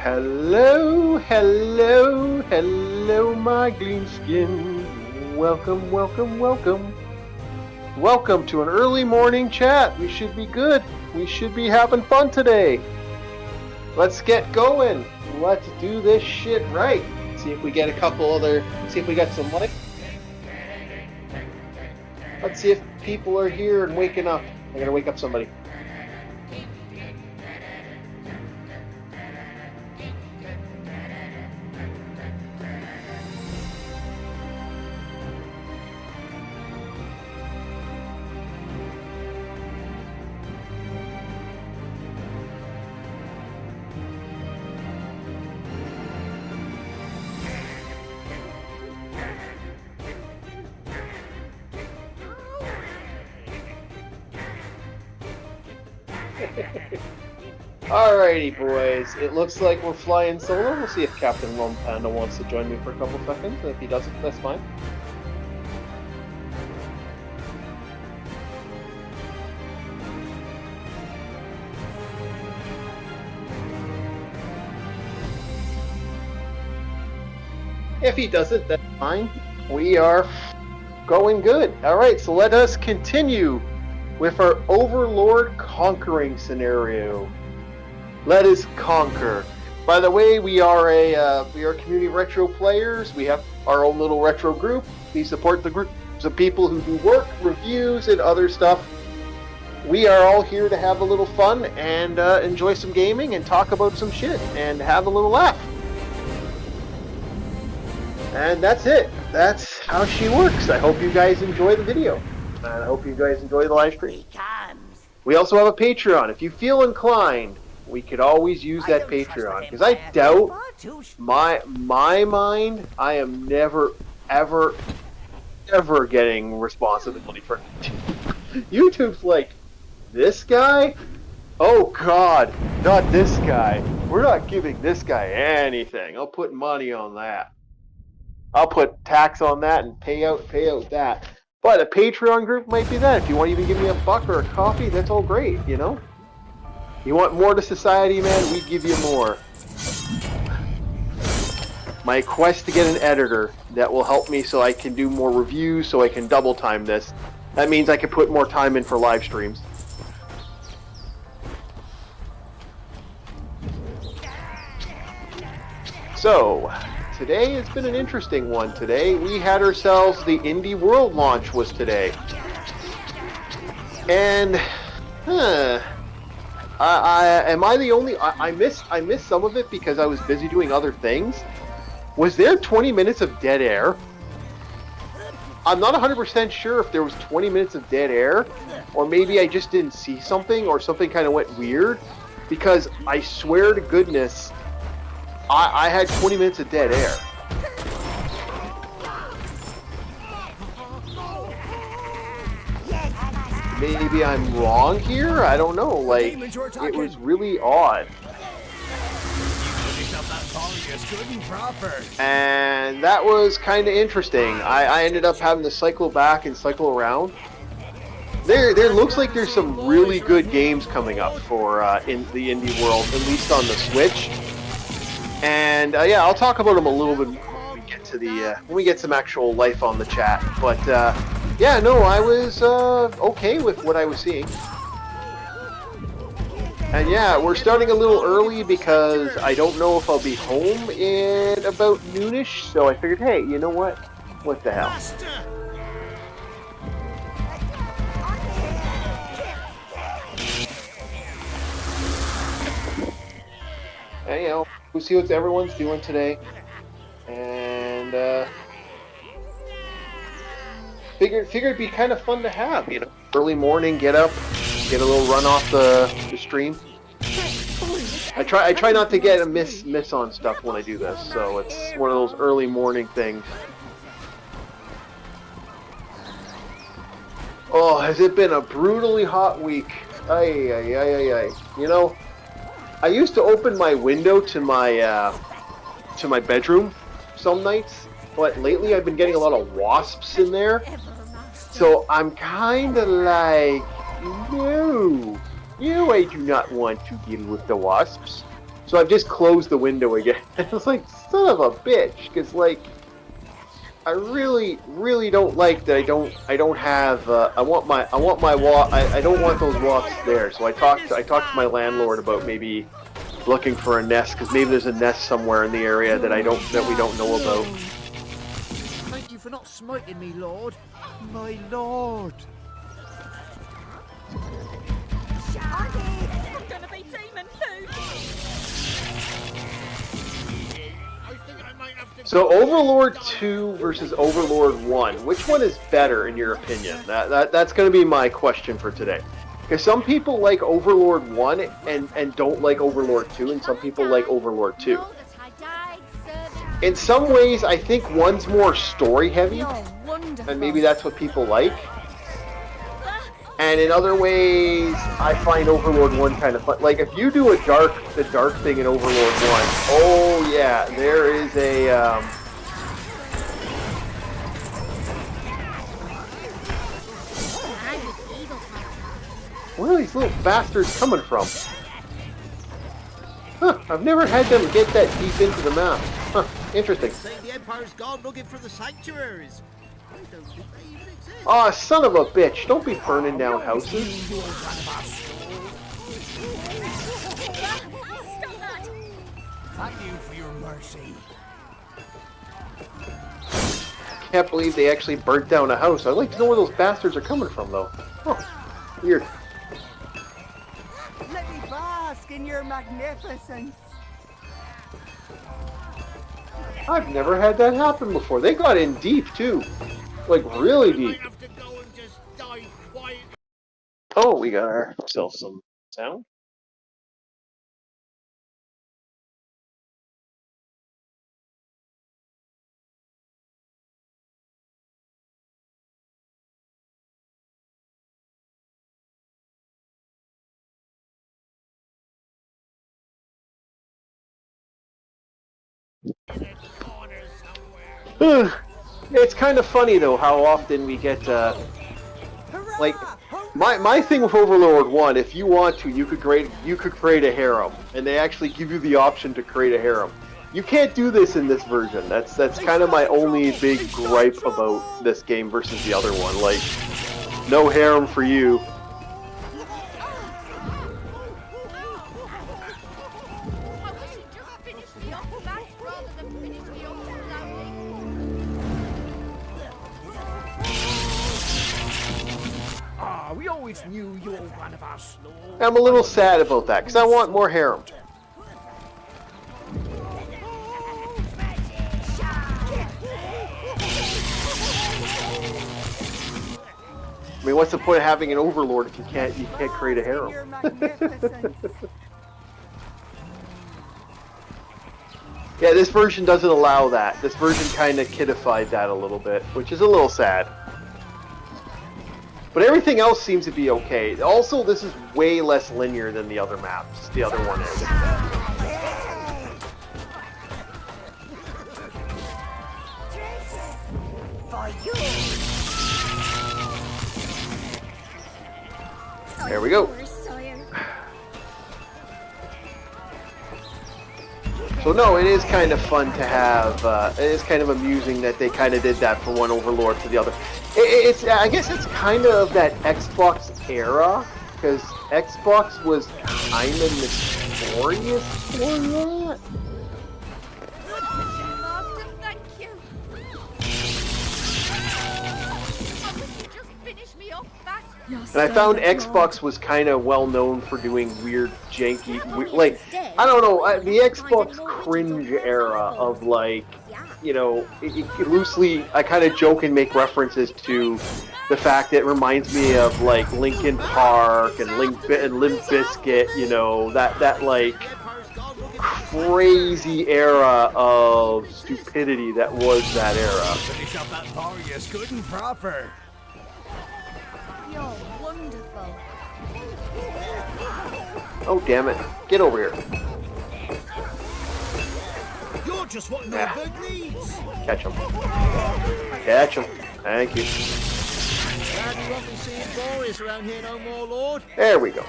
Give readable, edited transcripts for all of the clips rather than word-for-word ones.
Hello, hello, hello, my green skin. Welcome, welcome, welcome. Welcome to an early morning chat. We should be good. We should be having fun today. Let's get going. Let's do this shit right. See if we get a couple other, see if we got some like. Let's see if people are here and waking up. I'm gonna wake up somebody. Alrighty, boys. It looks like we're flying solo. We'll see if Captain Lone Panda wants to join me for a couple seconds. If he doesn't, that's fine. If he doesn't, that's fine. We are going good. Alright, so let us continue with our Overlord conquering scenario. Let us conquer. By the way, we are community retro players. We have our own little retro group. We support the groups of people who do work, reviews, and other stuff. We are all here to have a little fun and enjoy some gaming and talk about some shit and have a little laugh. And that's it. That's how she works. I hope you guys enjoy the video. And I hope you guys enjoy the live stream. We also have a Patreon. If you feel inclined, we could always use that Patreon. Because I doubt, my mind, I am never, ever, ever getting responsibility for YouTube. YouTube's like, this guy? Oh God, not this guy. We're not giving this guy anything. I'll put money on that. I'll put tax on that and pay out that. But a Patreon group might be that. If you want to even give me $1 or a coffee, that's all great, you know? You want more to society, man? We give you more. My quest to get an editor that will help me so I can do more reviews, so I can double time this. That means I can put more time in for live streams. So, today has been an interesting one today. We had ourselves the Indie World launch was today. And, am I the only... I missed some of it because I was busy doing other things. Was there 20 minutes of dead air? I'm not 100% sure if there was 20 minutes of dead air, or maybe I just didn't see something, or something kind of went weird, because I swear to goodness, I had 20 minutes of dead air. Maybe I'm wrong here? I don't know. Like, it was really odd. And that was kind of interesting. I ended up having to cycle back and cycle around. There looks like there's some really good games coming up for in the indie world, at least on the Switch. And yeah, I'll talk about them a little bit more when we get some actual life on the chat. But yeah, no, I was okay with what I was seeing. And yeah, we're starting a little early because I don't know if I'll be home in about noonish. So I figured, hey, you know what? What the hell? And, you know, we'll see what everyone's doing today. And figured it'd be kind of fun to have, you know, early morning, get up, get a little run off the stream. I try not to get a miss on stuff when I do this, so it's one of those early morning things. Oh, has it been a brutally hot week? Ay, ay, ay, ay, ay. You know, I used to open my window to my bedroom some nights, but lately I've been getting a lot of wasps in there. So I'm kind of like, no, I do not want to deal with the wasps. So I've just closed the window again. I was like, son of a bitch, because like, I really don't like that. I don't have. I don't want those wasps there. So I talked to my landlord about maybe looking for a nest, because maybe there's a nest somewhere in the area that we don't know about. Thank you for not smiting me, Lord. My Lord. I'm gonna be demon food. So Overlord 2 versus Overlord 1, which one is better in your opinion? That's going to be my question for today. Because some people like Overlord 1 and don't like Overlord 2, and some people like Overlord 2. In some ways, I think one's more story heavy, and maybe that's what people like. And in other ways, I find Overlord 1 kind of fun. Like, if you do the dark thing in Overlord 1, oh yeah, there is a, where are these little bastards coming from? Huh, I've never had them get that deep into the map. Huh, interesting. The Empire's gone looking for the sanctuaries. I don't think they even exist. Aw, son of a bitch, don't be burning down houses. Thank you for your mercy. Can't believe they actually burnt down a house. I'd like to know where those bastards are coming from, though. Huh, weird. Let me bask in your magnificence. I've never had that happen before. They got in deep, too. Like, really deep. Oh, we got ourselves some sound. It's kind of funny though how often we get like my thing with Overlord 1. If you want to, you could create a harem, and they actually give you the option to create a harem. You can't do this in this version. That's kind of my only big gripe about this game versus the other one. Like, no harem for you. We always knew you were one of us, Lord. I'm a little sad about that, because I want more harem. I mean, what's the point of having an Overlord if you can't create a harem? Yeah, this version doesn't allow that. This version kind of kidified that a little bit, which is a little sad. But everything else seems to be okay. Also, this is way less linear than the other maps. The other one is. There we go. So no, it is kind of fun to have, it is kind of amusing that they kind of did that from one Overlord to the other. I guess it's kind of that Xbox era, because Xbox was kind of notorious for that. And I found Xbox was kind of well known for doing weird, janky, like, I don't know, the Xbox cringe era of, like, you know, it loosely, I kind of joke and make references to the fact that it reminds me of, like, Linkin Park and Limp Bizkit, you know, that like, crazy era of stupidity that was that era. Finish up that Vargas good and proper. You're wonderful. Oh, damn it. Get over here. You're just what Nuremberg needs. Catch him. Catch him. Thank you. Glad you won't be seeing Boris around here no more, Lord. There we go.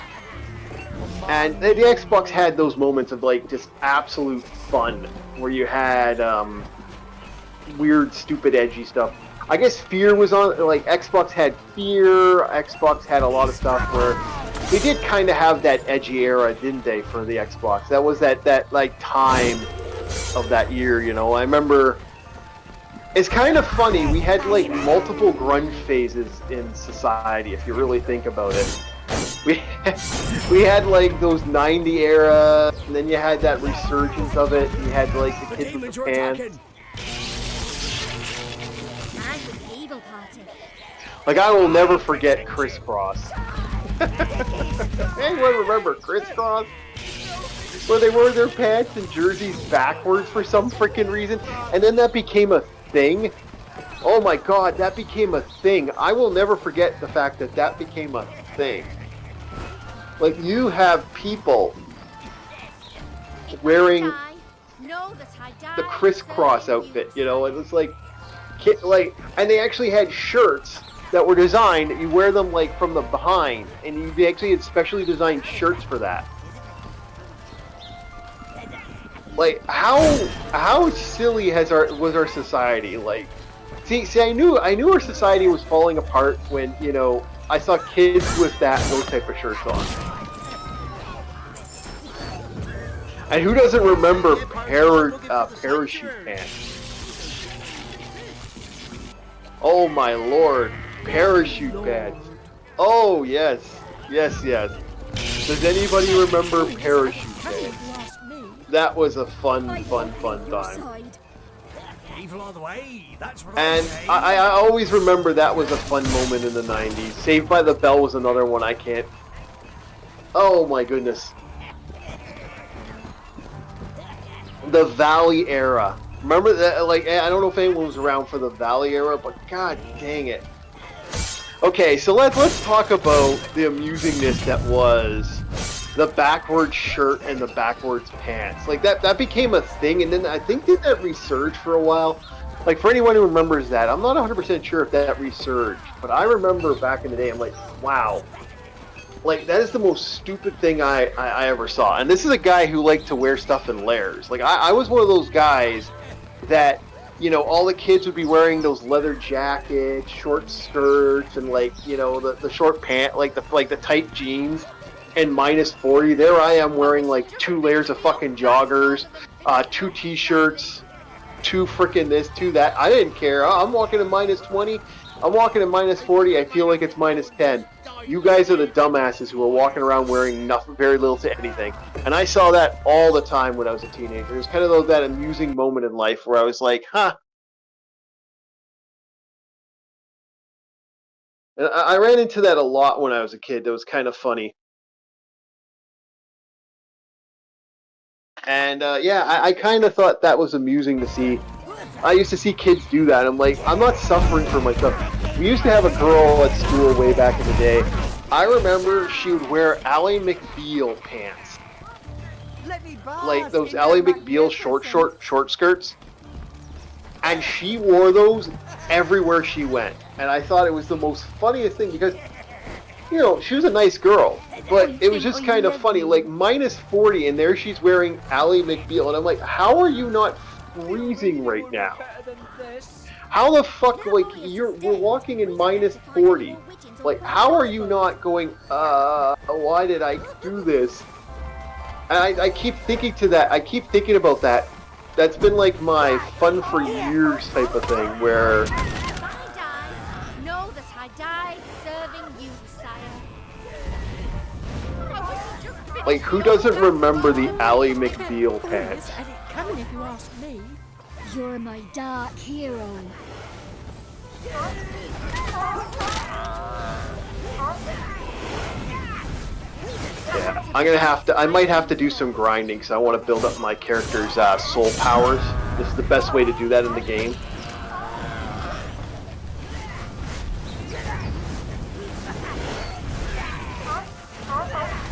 And the Xbox had those moments of like just absolute fun, where you had weird, stupid, edgy stuff. I guess Fear was on, like, Xbox had Fear, Xbox had a lot of stuff where they did kind of have that edgy era, didn't they, for the Xbox? That was that like, time of that year, you know? I remember, it's kind of funny, we had, like, multiple grunge phases in society, if you really think about it. We had, like, those 90 era, and then you had that resurgence of it, and you had, like, the kids with the pants. Like, I will never forget Crisscross. Anyone remember Crisscross? Where they wore their pants and jerseys backwards for some freaking reason, and then that became a thing. Oh my god, that became a thing. I will never forget the fact that that became a thing. Like, you have people wearing the Crisscross outfit, you know, and it's like, and they actually had shirts that were designed, you wear them like from the behind, and they actually had specially designed shirts for that. Like, how silly was our society? Like, see, I knew our society was falling apart when, you know, I saw kids with those type of shirts on. And who doesn't remember parachute pants? Oh my lord, parachute pants. Oh yes, yes, yes. Does anybody remember parachute pants? That was a fun time. And I always remember that was a fun moment in the 90s. Saved by the Bell was another one I can't... Oh my goodness. The Valley era. Remember that? Like, I don't know if anyone was around for the Valley era, but god dang it. Okay, so let's talk about the amusingness that was the backwards shirt and the backwards pants. Like, that became a thing, and then I think did that resurge for a while? Like, for anyone who remembers that, I'm not 100% sure if that resurged, but I remember back in the day, I'm like, wow. Like, that is the most stupid thing I ever saw. And this is a guy who liked to wear stuff in layers. Like, I was one of those guys that, you know, all the kids would be wearing those leather jackets, short skirts, and, like, you know, the short pant, like the tight jeans, and minus 40. There I am wearing, like, 2 layers of fucking joggers, 2 t-shirts, 2 frickin' this, 2 that. I didn't care. I'm walking in minus 20. I'm walking in minus 40. I feel like it's minus 10. You guys are the dumbasses who are walking around wearing nothing, very little to anything. And I saw that all the time when I was a teenager. It was kind of that amusing moment in life where I was like, huh. And I ran into that a lot when I was a kid. That was kind of funny. And yeah, I kind of thought that was amusing to see. I used to see kids do that. I'm like, I'm not suffering for myself. We used to have a girl at school way back in the day. I remember she would wear Ally McBeal pants. Like those Ally McBeal short skirts. And she wore those everywhere she went. And I thought it was the most funniest thing because, you know, she was a nice girl. But it was just kind of funny. Like, minus 40 and there she's wearing Ally McBeal. And I'm like, how are you not freezing right now? How the fuck, like, we're walking in minus 40. Like, how are you not going, why did I do this? And I keep thinking I keep thinking about that. That's been like my fun for years type of thing, where... Know that I died serving you, sire. Like, who doesn't remember the Ally McBeal pants? Coming if you ask me. You're my dark hero. Yeah, I might have to do some grinding because I want to build up my character's soul powers. This is the best way to do that in the game.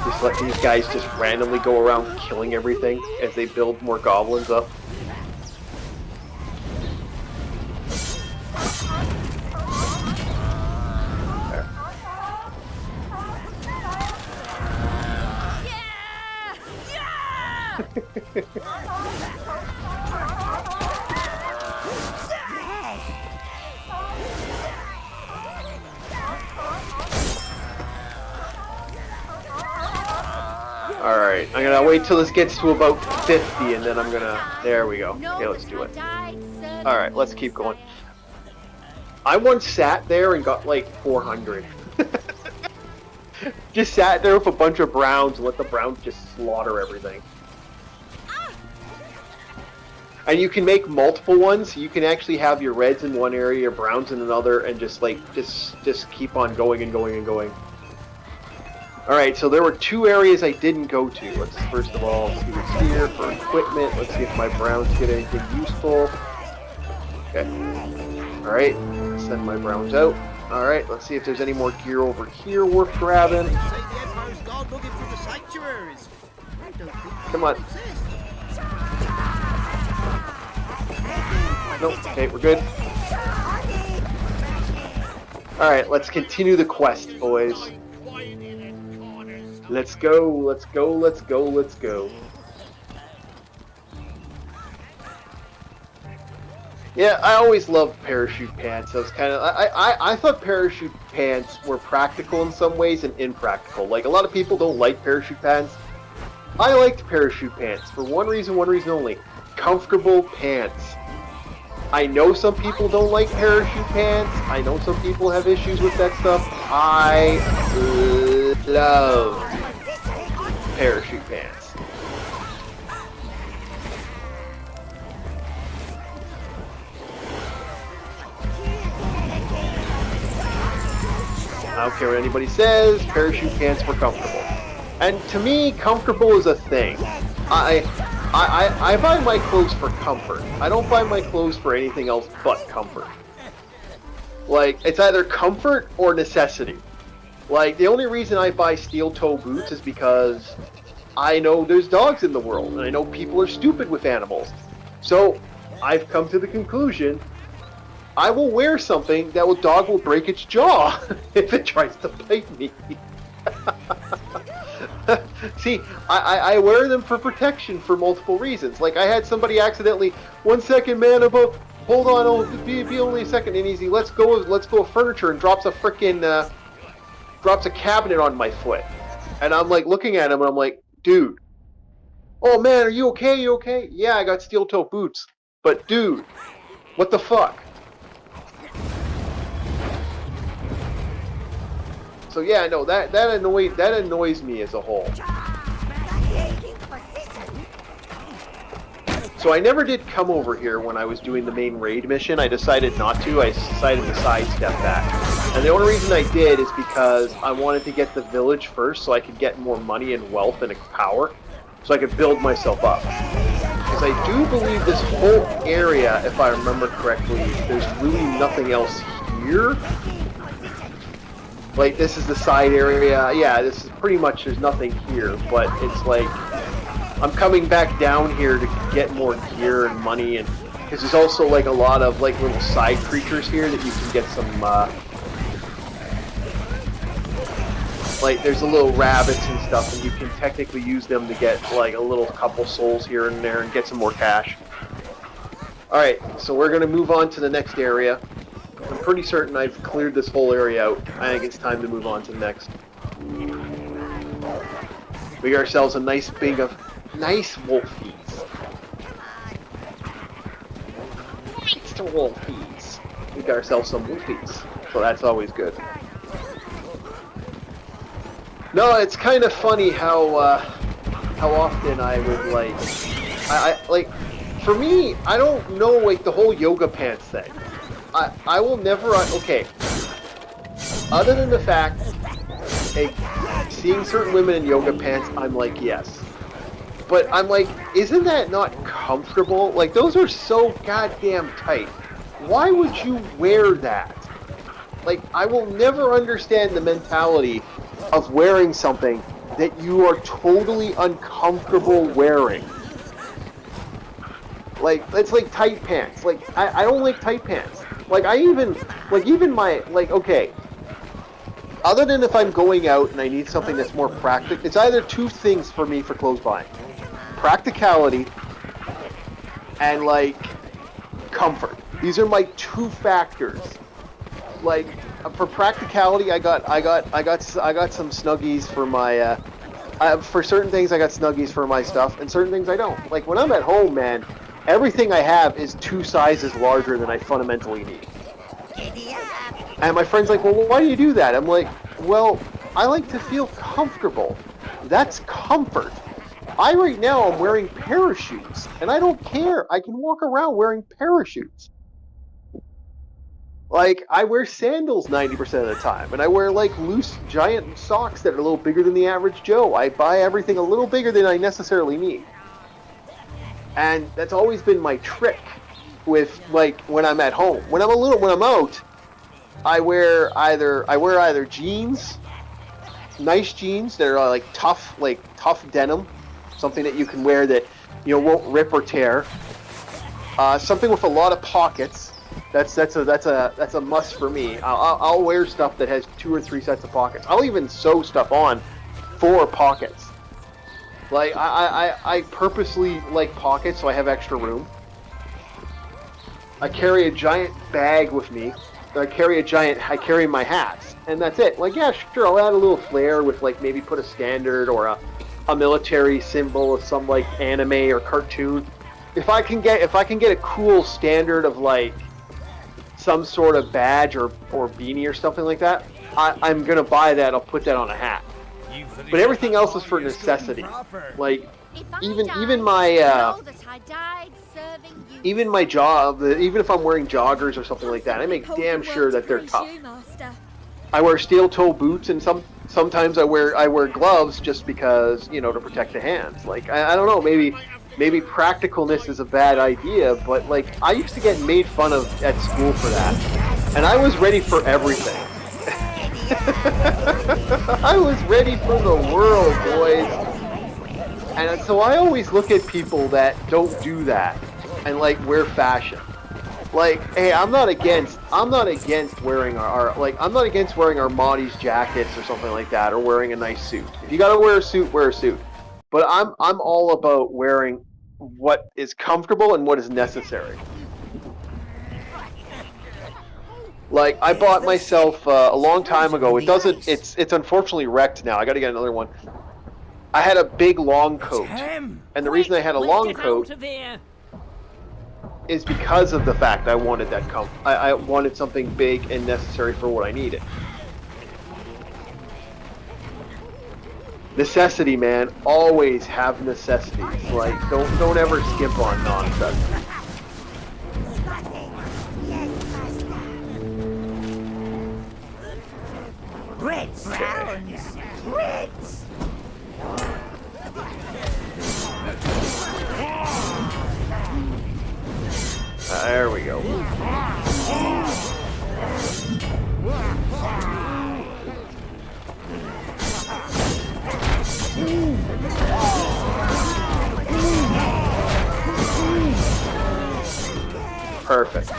Just let these guys just randomly go around killing everything as they build more goblins up. Alright, I'm gonna wait till this gets to about 50 and then I'm gonna... There we go. Okay, let's do it. Alright, let's keep going. I once sat there and got like 400. Just sat there with a bunch of browns and let the browns just slaughter everything. And you can make multiple ones. You can actually have your reds in one area, your browns in another, and just like just keep on going and going and going. Alright, so there were 2 areas I didn't go to. Let's first of all see what's here for equipment. Let's see if my browns get anything useful. Okay. Alright, send my browns out. Alright, let's see if there's any more gear over here worth grabbing. Come on. Nope, okay, we're good. Alright, let's continue the quest, boys. Let's go, let's go, let's go, let's go. Yeah, I always loved parachute pants. I was kind of, I thought parachute pants were practical in some ways and impractical. Like, a lot of people don't like parachute pants. I liked parachute pants for one reason only. Comfortable pants. I know some people don't like parachute pants. I know some people have issues with that stuff. I love parachute pants. I don't care what anybody says, parachute pants were comfortable. And to me, comfortable is a thing. I buy my clothes for comfort. I don't buy my clothes for anything else but comfort. Like, it's either comfort or necessity. Like, the only reason I buy steel-toe boots is because I know there's dogs in the world, and I know people are stupid with animals. So, I've come to the conclusion, I will wear something that dog will break its jaw if it tries to bite me. See, I wear them for protection for multiple reasons. Like, I had somebody accidentally, 1 second, man, hold on, oh, be only a second, and easy, let's go furniture, and drops a frickin', drops a cabinet on my foot. And I'm like, looking at him, and I'm like, dude, oh man, are you okay, Yeah, I got steel-toe boots. But dude, what the fuck? So yeah, no, that annoys me as a whole. So I never did come over here when I was doing the main raid mission. I decided not to. I decided to sidestep that. And the only reason I did is because I wanted to get the village first so I could get more money and wealth and power. So I could build myself up. Because I do believe this whole area, if I remember correctly, there's really nothing else here. Like, this is the side area. Yeah, this is pretty much, there's nothing here. But it's like, I'm coming back down here to get more gear and money. And because there's also, like, a lot of, like, little side creatures here that you can get some, like, there's a little rabbits and stuff, and you can technically use them to get, like, a little couple souls here and there and get some more cash. Alright, so we're going to move on to the next area. I'm pretty certain I've cleared this whole area out. I think it's time to move on to the next. We got ourselves a nice big of nice wolfies. Nice wolfies. We got ourselves some wolfies, so that's always good. No, it's kind of funny how often I would like, for me, I don't know, like, the whole yoga pants thing. I will never, okay, other than the fact, hey, seeing certain women in yoga pants, I'm like, yes. But I'm like, isn't that not comfortable? Like, those are so goddamn tight. Why would you wear that? Like, I will never understand the mentality of wearing something that you are totally uncomfortable wearing. Like, it's like tight pants. Like, I don't like tight pants. Like, even my, like, okay, other than if I'm going out and I need something that's more practical, it's either two things for me for clothes buying. practicality and like comfort. These are my two factors. Like for practicality, I got some Snuggies for my for certain things. I got Snuggies for my stuff, and certain things I don't. Like when I'm at home, man, everything I have is 2 sizes larger than I fundamentally need. And my friend's like, well, why do you do that? I'm like, well, I like to feel comfortable. That's comfort. Right now I'm wearing parachutes, and I don't care. I can walk around wearing parachutes. Like, I wear sandals 90% of the time, and I wear, like, loose, giant socks that are a little bigger than the average Joe. I buy everything a little bigger than I necessarily need. And that's always been my trick with, like, when I'm at home. When I'm out, I wear either jeans, nice jeans that are, like, tough denim, something that you can wear that, won't rip or tear. Something with a lot of pockets. That's a must for me. I'll wear stuff that has 2 or 3 sets of pockets. I'll even sew stuff on for pockets. Like I purposely like pockets so I have extra room. I carry a giant bag with me. I carry my hats, and that's it. Like, yeah, sure, I'll add a little flair with, like, maybe put a standard or a military symbol of some, like, anime or cartoon. If I can get a cool standard of, like, some sort of badge or beanie or something like that, I'm gonna buy that. I'll put that on a hat. But everything else is for necessity. Like even my job, even if I'm wearing joggers or something like that, I make damn sure that they're tough. I wear steel toe boots, and sometimes I wear gloves just because, to protect the hands. Like I don't know, maybe practicalness is a bad idea, but like I used to get made fun of at school for that, and I was ready for everything. I was ready for the world, boys. And so I always look at people that don't do that and like wear fashion. Like, hey, I'm not against wearing I'm not against wearing Armani's jackets or something like that, or wearing a nice suit. If you gotta wear a suit, wear a suit. But I'm all about wearing what is comfortable and what is necessary. Like, I bought myself a long time ago. It's unfortunately wrecked now. I got to get another one. I had a big long coat, and the reason I had a long coat is because of the fact I wanted that I wanted something big and necessary for what I needed. Necessity, man. Always have necessities. Like, don't ever skimp on non-necessities. Red browns! Reds! There we go. Perfect.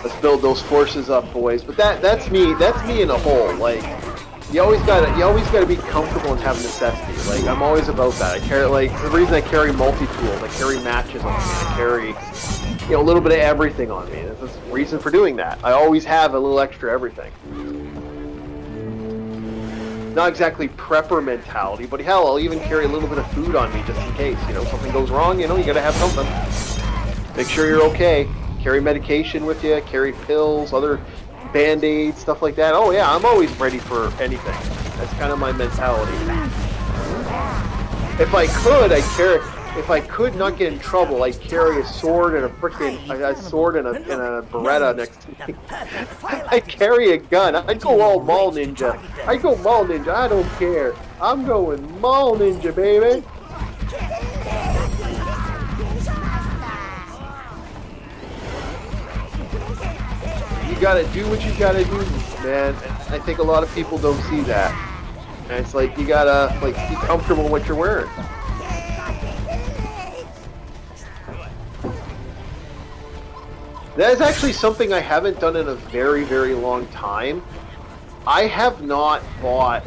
Let's build those forces up, boys. But that's me in a whole. Like, you always gotta be comfortable and have necessity. Like, I'm always about that. I carry, like, the reason I carry multi-tools, I carry matches on me, I carry, a little bit of everything on me. That's the reason for doing that. I always have a little extra everything. Not exactly prepper mentality, but hell, I'll even carry a little bit of food on me just in case. Something goes wrong, you gotta have something. Make sure you're okay. Carry medication with you, carry pills, other Band-Aids, stuff like that. Oh yeah, I'm always ready for anything. That's kind of my mentality. If I could not get in trouble, I'd carry a sword and a sword and a Beretta next to me. I'd carry a gun. I'd go all mall ninja. I don't care. I'm going mall ninja, baby. You gotta do what you gotta do, man. I think a lot of people don't see that. And it's like, you gotta, like, be comfortable in what you're wearing. That is actually something I haven't done in a very, very long time. I have not bought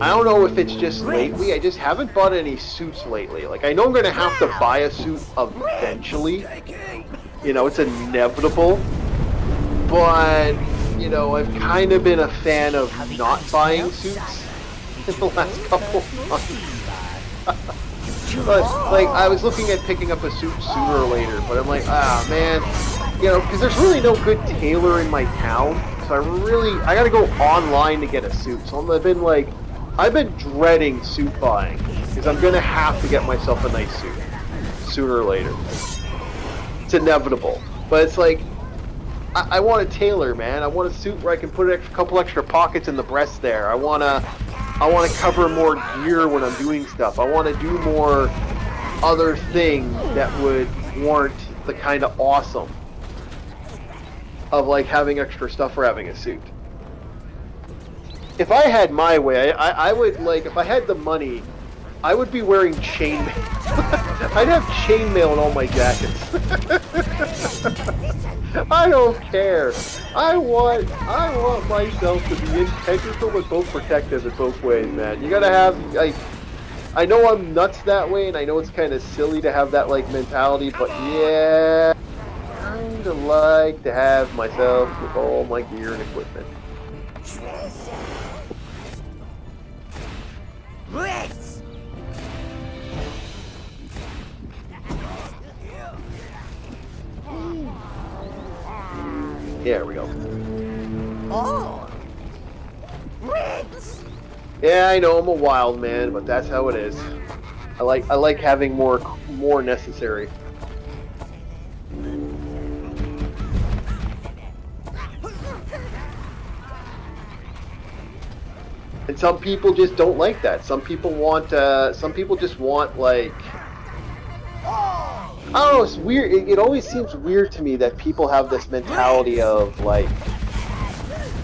I don't know if it's just lately. I just haven't bought any suits lately. Like, I know I'm going to have to buy a suit eventually. You know, it's inevitable. But, you know, I've kind of been a fan of not buying suits in the last couple months. But, like, I was looking at picking up a suit sooner or later, but I'm like, ah, man. You know, because there's really no good tailor in my town. So I gotta go online to get a suit. So I've been dreading suit buying. Because I'm gonna have to get myself a nice suit. Sooner or later. It's inevitable. But it's like, I want a tailor, man. I want a suit where I can put a couple extra pockets in the breast there. I wanna cover more gear when I'm doing stuff. I wanna do more other things that would warrant the kind of awesome of like having extra stuff for having a suit. If I had my way, I would, like, if I had the money, I would be wearing chainmail. I'd have chainmail in all my jackets. I don't care. I want myself to be integral but both protective in both ways, man. You gotta have, like, I know I'm nuts that way, and I know it's kind of silly to have that, like, mentality, but yeah, I kind of like to have myself with all my gear and equipment. Brits! There we go. Oh! Brits! Yeah, I know I'm a wild man, but that's how it is. I like having more necessary. And some people just don't like that. Some people just want, like, I don't know, it's weird. It always seems weird to me that people have this mentality of, like,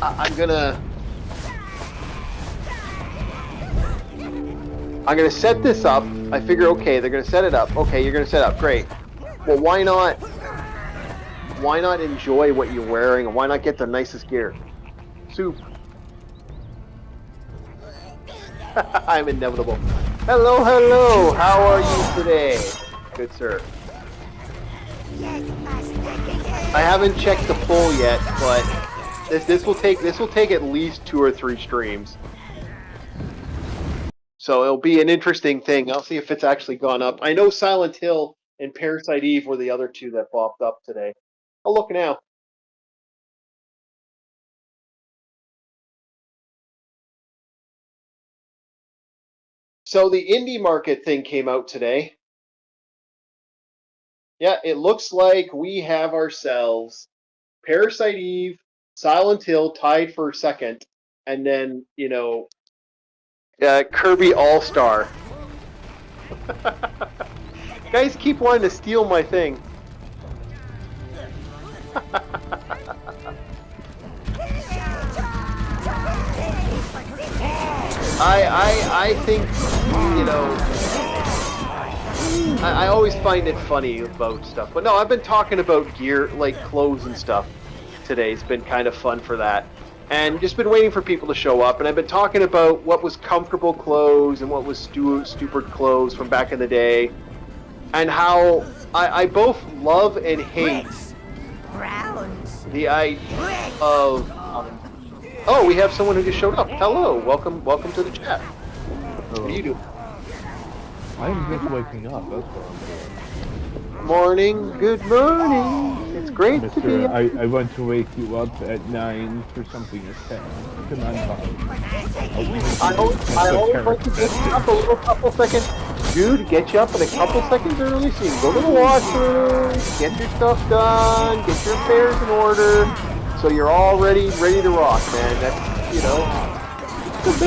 I'm gonna set this up. I figure, okay, they're gonna set it up. Okay, you're gonna set up. Great. Well, why not enjoy what you're wearing, and why not get the nicest gear? Soup. I'm inevitable. Hello, hello. How are you today, good sir? I haven't checked the poll yet, but this will take at least 2 or 3 streams. So it'll be an interesting thing. I'll see if it's actually gone up. I know Silent Hill and Parasite Eve were the other 2 that popped up today. I'll look now. So the indie market thing came out today. Yeah, it looks like we have ourselves Parasite Eve, Silent Hill tied for second, and then, you know, Kirby All-Star. Guys keep wanting to steal my thing. I think, you know, I always find it funny about stuff. But no, I've been talking about gear, like clothes and stuff today. It's been kind of fun for that. And just been waiting for people to show up. And I've been talking about what was comfortable clothes and what was stupid clothes from back in the day. And how I both love and hate Browns! the idea of... oh, we have someone who just showed up. Hello, welcome to the chat. What do you do? I'm just waking up, that's what I'm doing. Morning, good morning. It's great to be Mister, here. I want to wake you up at 9 for something at 10. Come on, Bob. I always like to get you up a little couple seconds. Dude, get you up in a couple seconds early so you can go to the washroom, get your stuff done, get your affairs in order, so you're all ready to rock, man. That's, you know.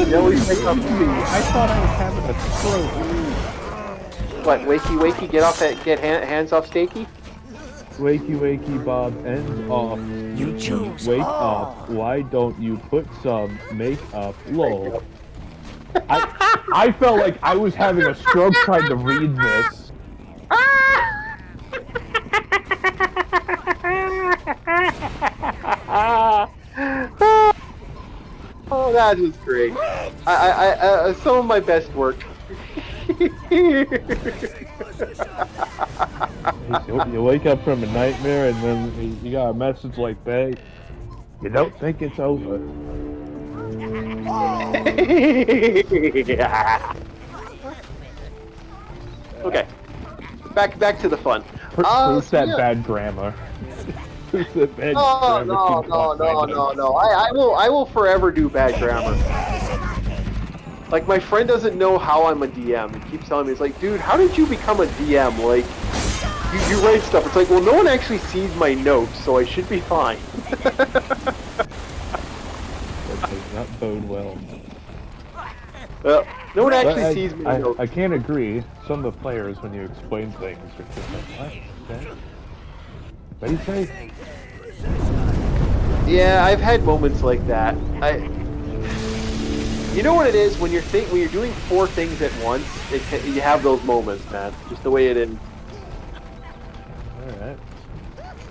You always wake up. I thought I was having a stroke. What, wakey, get hands off Stakey? Wakey, Bob, ends off. You choose Wake all. up. Why don't you put some makeup? Lol. I felt like I was having a stroke trying to read this. Oh, that was great. some of my best work. You wake up from a nightmare and then you got a message like that. You don't think it's over. Okay, back to the fun. Who's So that yeah. bad grammar? Who's that bad No, grammar? no. I will forever do bad grammar. Like, my friend doesn't know how I'm a DM. He keeps telling me, he's like, dude, how did you become a DM? Like, you write stuff. It's like, well, no one actually sees my notes, so I should be fine. That does not bode well. No one But actually sees my notes. I can't agree. Some of the players, when you explain things, are just like, what? Okay. What do you say? Yeah, I've had moments like that. You know what it is when you're doing 4 things at once. You have those moments, man. Just the way it is. All right.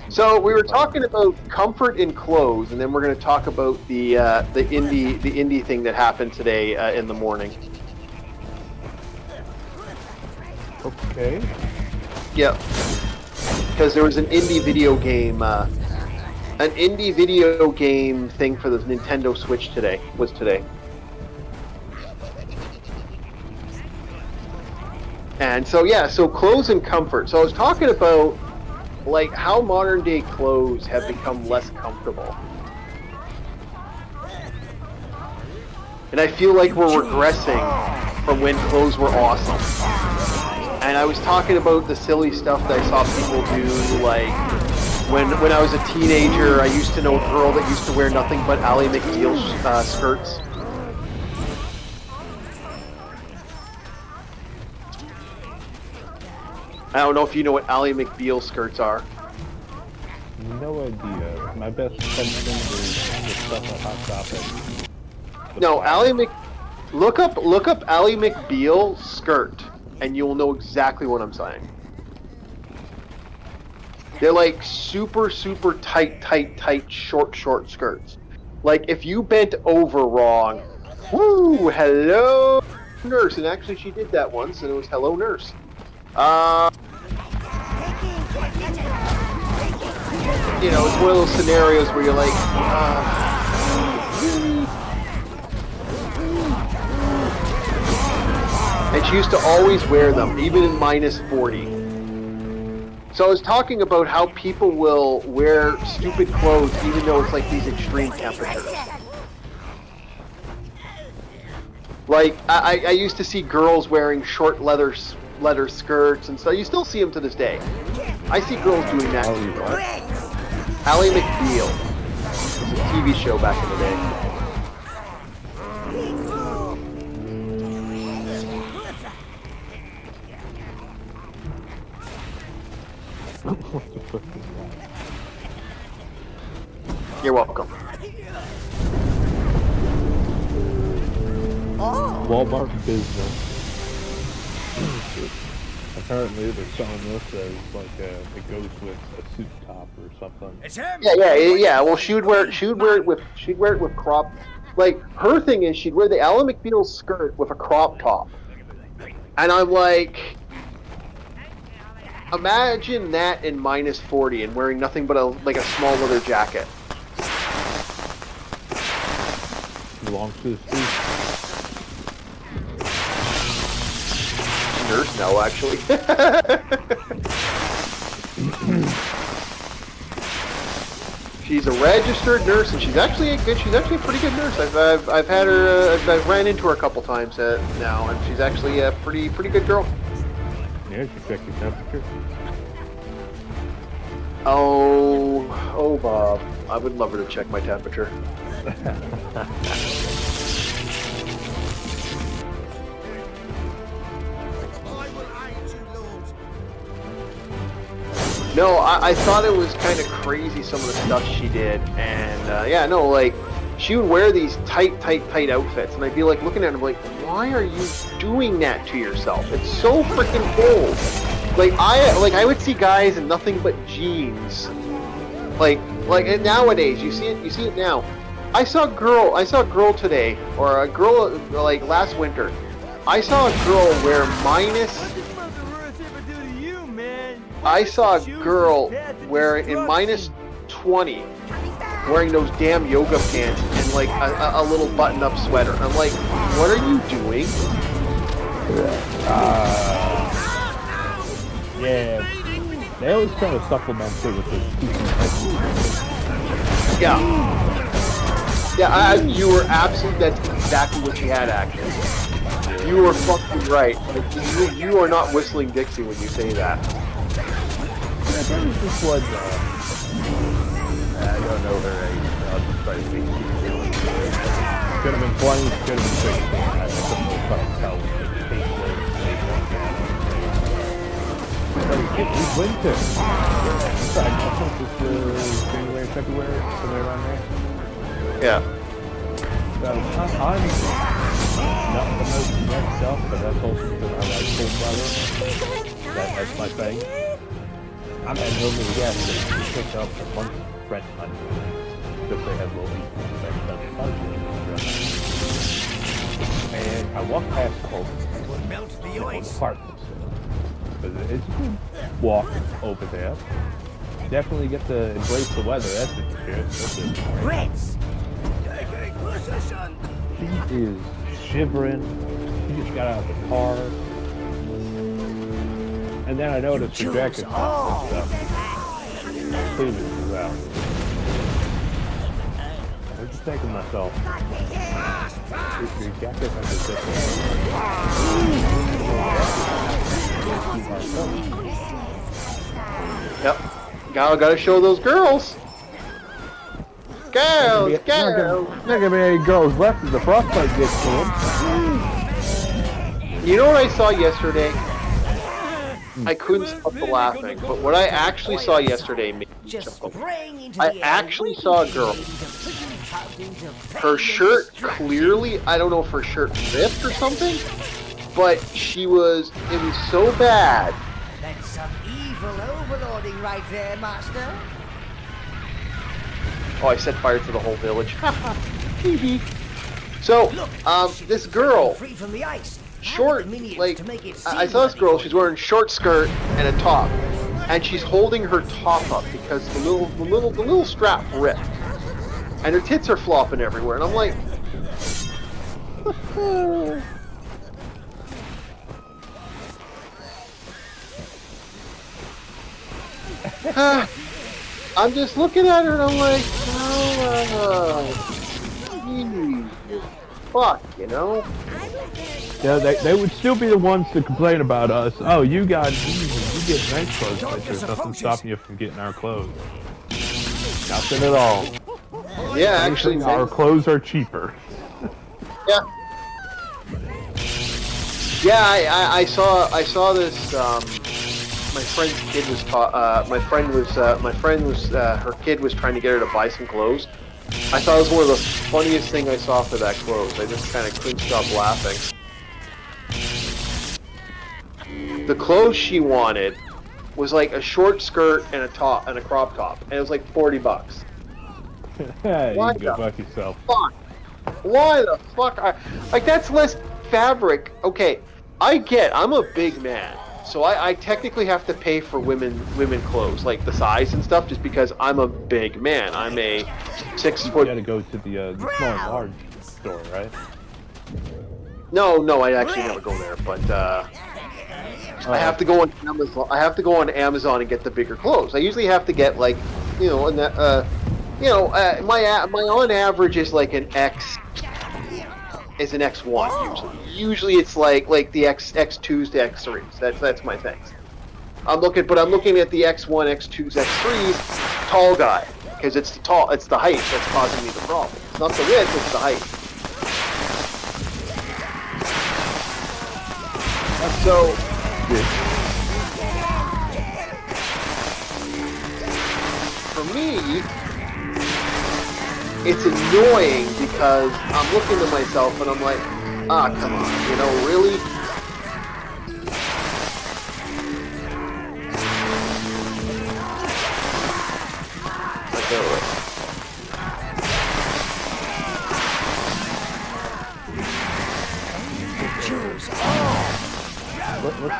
So we were talking about comfort in clothes, and then we're going to talk about the indie thing that happened today in the morning. Okay. Yeah, because there was an indie video game thing for the Nintendo Switch today. And so yeah, so clothes and comfort. So I was talking about like how modern day clothes have become less comfortable. And I feel like we're regressing from when clothes were awesome. And I was talking about the silly stuff that I saw people do, like when I was a teenager, I used to know a girl that used to wear nothing but Ally McBeal skirts. I don't know if you know what Ally McBeal skirts are. No idea. My best attention is the stuff on Hot Topic. No, look up Ally McBeal skirt, and you'll know exactly what I'm saying. They're like super tight, short skirts. Like if you bent over wrong, woo, hello nurse, and actually she did that once, and it was hello nurse. You know, it's one of those scenarios where you're like, and she used to always wear them, even in -40. So I was talking about how people will wear stupid clothes even though it's like these extreme temperatures. Like, I used to see girls wearing short leather skirts and stuff. You still see them to this day. I see girls doing that too. Ally McBeal. It was a TV show back in the day. You're welcome. Oh. Walmart business. Apparently they're selling this as like it goes with a suit top or something. Yeah. Well, she'd wear it with crop. Like her thing is she'd wear the Ally McBeal skirt with a crop top, and I'm like, imagine that in -40 and wearing nothing but a small leather jacket. Belongs to the suit. Nurse now, actually. She's a registered nurse, and she's actually a pretty good nurse. I've had her. I've ran into her a couple times now, and she's actually a pretty good girl. Yeah, she checked your temperature. Oh, Bob. I would love her to check my temperature. No, I thought it was kind of crazy some of the stuff she did, and like she would wear these tight outfits, and I'd be like looking at her like, why are you doing that to yourself? It's so freaking cold. Like I would see guys in nothing but jeans, like nowadays you see it now. I saw a girl today, or a girl like last winter. I saw a girl wear minus. I saw a girl wearing in minus 20, wearing those damn yoga pants and like a little button-up sweater. I'm like, what are you doing? Yeah, they always try to supplement it with the Yeah. Yeah, you were absolutely, that's exactly what she had, actually. You were fucking right. You are not whistling Dixie when you say that. Yeah, that was just what, I don't know her age, so I'll just try to think. Could have been 20, could have been 16. I couldn't really fucking tell what the case was. It's winter. I think it's January, February, somewhere around there. Yeah. So I'm not the most wet stuff, but that's also because I like cold weather. That's my thing. I'm at home in the gas station to pick up a bunch of French onions because they have little French onions. And I walked past the whole apartment. It's a good walk over there. Definitely get to embrace the weather, that's for sure. Ritz! She is shivering. She just got out of the car. And then I noticed her jacket stuff. Cleavage was out. I'm just thinking to myself, your jacket has a different. Yep. Gotta show those girls. Girls. Not gonna be any girls left as the frostbite gets to them. You know what I saw yesterday? I couldn't stop the laughing, but what I actually saw yesterday made me chuckle. I actually saw a girl. Her shirt clearly, I don't know if her shirt ripped or something, but it was so bad. That's some evil overlording right there, master. Oh, I set fire to the whole village. So, this girl, Free from the ice. short, like, I saw this girl, she's wearing short skirt and a top, and she's holding her top up because the little strap ripped, and her tits are flopping everywhere, and I'm like, I'm just looking at her and I'm like, geez, fuck, you know? Yeah, they would still be the ones to complain about us. Oh, you get nice clothes, but there's nothing stopping you from getting our clothes. Nothing at all. Yeah, actually, our clothes are cheaper. Yeah. Yeah, I saw this. My friend's kid was her kid was trying to get her to buy some clothes. I thought it was one of the funniest thing I saw for that clothes. I just kind of couldn't stop laughing. The clothes she wanted was like a short skirt and a top and a crop top, and it was like $40. Hey, Why you can go the fuck yourself. fuck? Why the fuck? Like, that's less fabric. Okay, I'm a big man, so I technically have to pay for women clothes, like the size and stuff, just because I'm a big man. I'm a 6 foot. You gotta go to the small and large store, right? No, I actually never go there, but I have to go on Amazon. I have to go on Amazon and get the bigger clothes. I usually have to get like, my on average is like an X. Is an X1 usually. Usually it's like the X2s to X3s. That's my thing. I'm looking at the X1, X2s, X3s, tall guy, because it's the height that's causing me the problem. It's not the width, it's the height. So, for me, it's annoying because I'm looking to myself and I'm like, come on, really?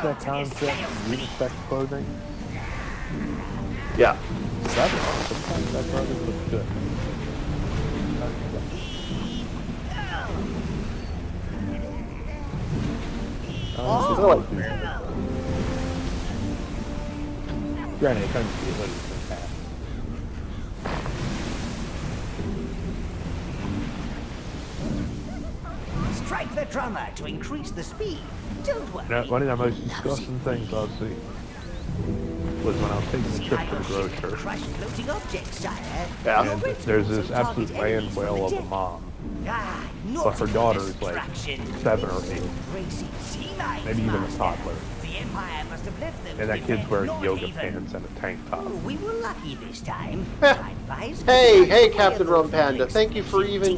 that concept use sex clothing? Yeah. Sometimes that clothing looks good. Granted, it comes to be a little bit. Strike the drummer to increase the speed. Don't worry. You know, one of the most disgusting things I've seen was when I was taking a See trip how to the your grocery ship store. can crush floating objects, sire. Yeah. Your And rifts there's also this absolute target enemies land from whale of a deck. mom. Ah, But her nautical daughter is like destruction. 7 or 8, Racing sea mines, maybe even a master. toddler. The Empire must have left them And to that kid's defend wearing North yoga Haven. pants and a tank top. Oh, we were lucky this time. Heh. I advise Hey, stay hey, away Captain of Rum those Panda, thank you for diggers in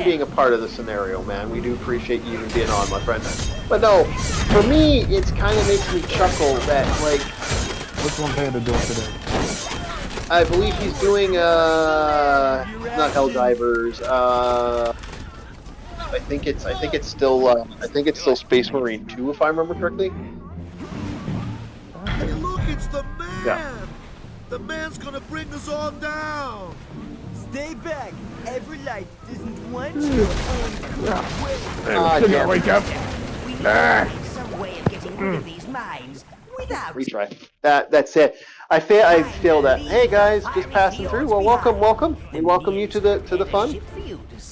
being a jail. part of the scenario, man. We do appreciate you even being on, my friend. But no, for me, it's kind of makes me chuckle that, like, What's one panda doing today? I believe he's doing, not Helldivers, I think it's still Space Marine 2, if I remember correctly. Hey, look, it's the Yeah. man! The man's gonna bring us all down! Stay back. Every light doesn't want you. Ah, Did I damn. wake up? We need to find some way of getting rid of these mines without Retry. That's it. I failed that. Hey guys, just passing through. Well, welcome. We welcome you to the fun.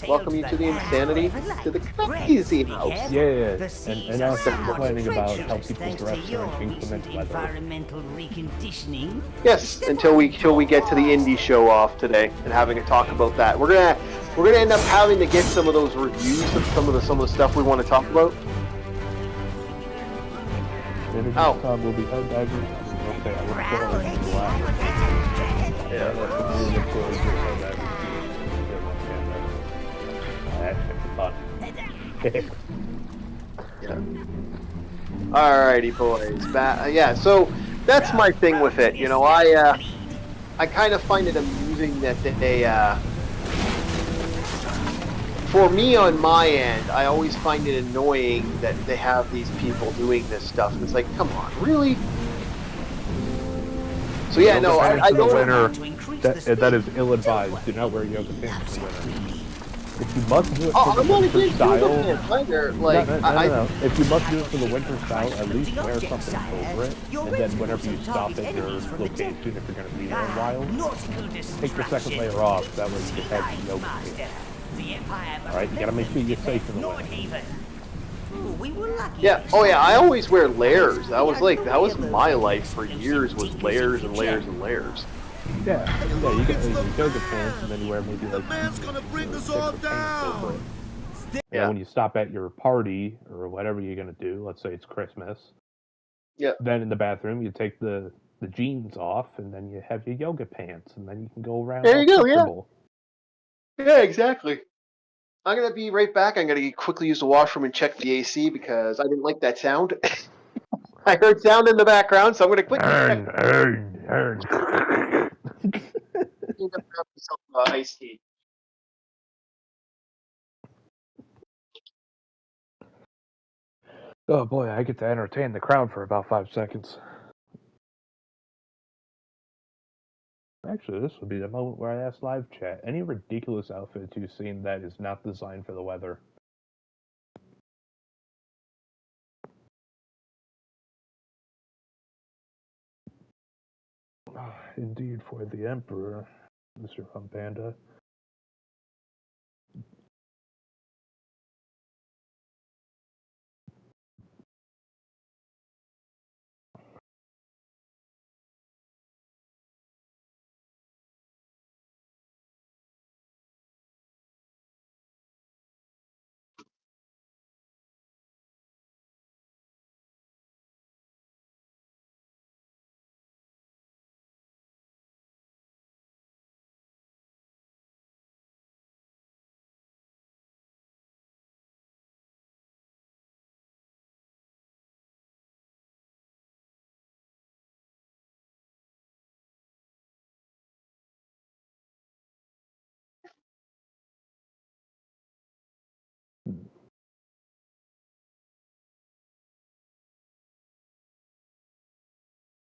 Welcome you to the insanity, to the crazy house. Yeah, and I was complaining about how people dress during inclement weather. Environmental reconditioning. Yes, until we get to the indie show off today and having a talk about that. We're gonna end up having to get some of those reviews of some of the stuff we want to talk about. Maybe Ow. next time we'll be Helldivers. Okay, I wouldn't call it black. Yeah. Yeah. Alrighty, boys. Yeah. So that's my thing with it. You know, I kind of find it amusing that they. For me, on my end, I always find it annoying that they have these people doing this stuff. And it's like, come on, really? So yeah, no, I don't. Winter, that is ill-advised. Do not wear yoga pants in winter. If you must do it Oh, for I'm the not winter against style, yoga pants either. Like, no. If you must do it for the winter style, at least wear something over it. And then whenever you stop at your location, if you're going to be there a while, take the second layer off. That way you can have yoga pants. Alright, you gotta make sure you're safe in the winter. Yeah. Oh yeah. I always wear layers. That was my life for years, was layers and layers and layers. Yeah. You get your yoga pants, and then you wear maybe The like man's gonna bring us all down! And when you stop at your party or whatever you're gonna do, let's say it's Christmas. Yeah. Then in the bathroom, you take the jeans off, and then you have your yoga pants, and then you can go around. There you go. Comfortable. Yeah, exactly. I'm gonna be right back. I'm gonna quickly use the washroom and check the AC because I didn't like that sound. I heard sound in the background, so I'm gonna quickly check. Grab myself iced tea. Oh boy, I get to entertain the crowd for about 5 seconds. Actually, this would be the moment where I ask live chat, any ridiculous outfits you've seen that is not designed for the weather? Indeed, for the Emperor, Mr. Panda.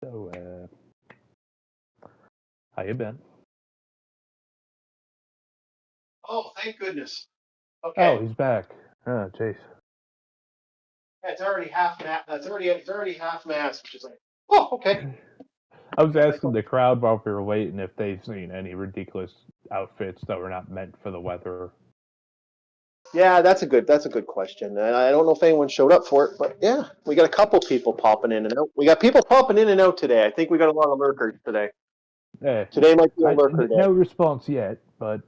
So, how you been? Oh, thank goodness. Oh, Okay. he's back. Oh, jeez. Yeah, it's already half it's already half mast, which is like, oh, okay. I was asking the crowd while we were waiting if they've seen any ridiculous outfits that were not meant for the weather. Yeah, that's a good question. And I don't know if anyone showed up for it, but yeah, we got a couple people popping in and out. We got people popping in and out today. I think we got a lot of lurkers today. Today might be a lurker day. No response yet, but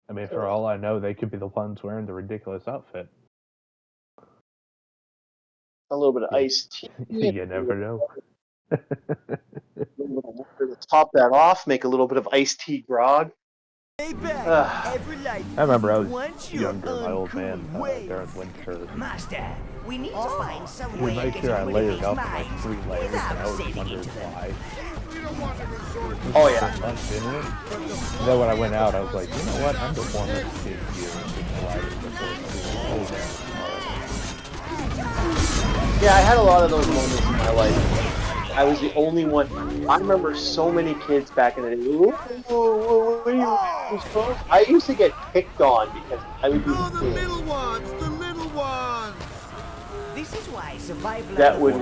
I mean, for all I know, they could be the ones wearing the ridiculous outfit. A little bit of iced tea. You never know. To top that off, make a little bit of iced tea grog. Every light I remember I isn't was what your younger, my old man, uncool ways. during winter. Master, we need to find some He way would of make getting sure I rid of layered these up in like mines 3 layers, and I without always saving wondered each other. why. Oh yeah. Months in it. And then when I went out, I was like, you know what? I'm the warmest kid here before Yeah, I had a lot of those moments in my life. I was the only one. I remember so many kids back in the day. I used to get picked on because I would be Oh, the little ones, the little ones. This is why survival that would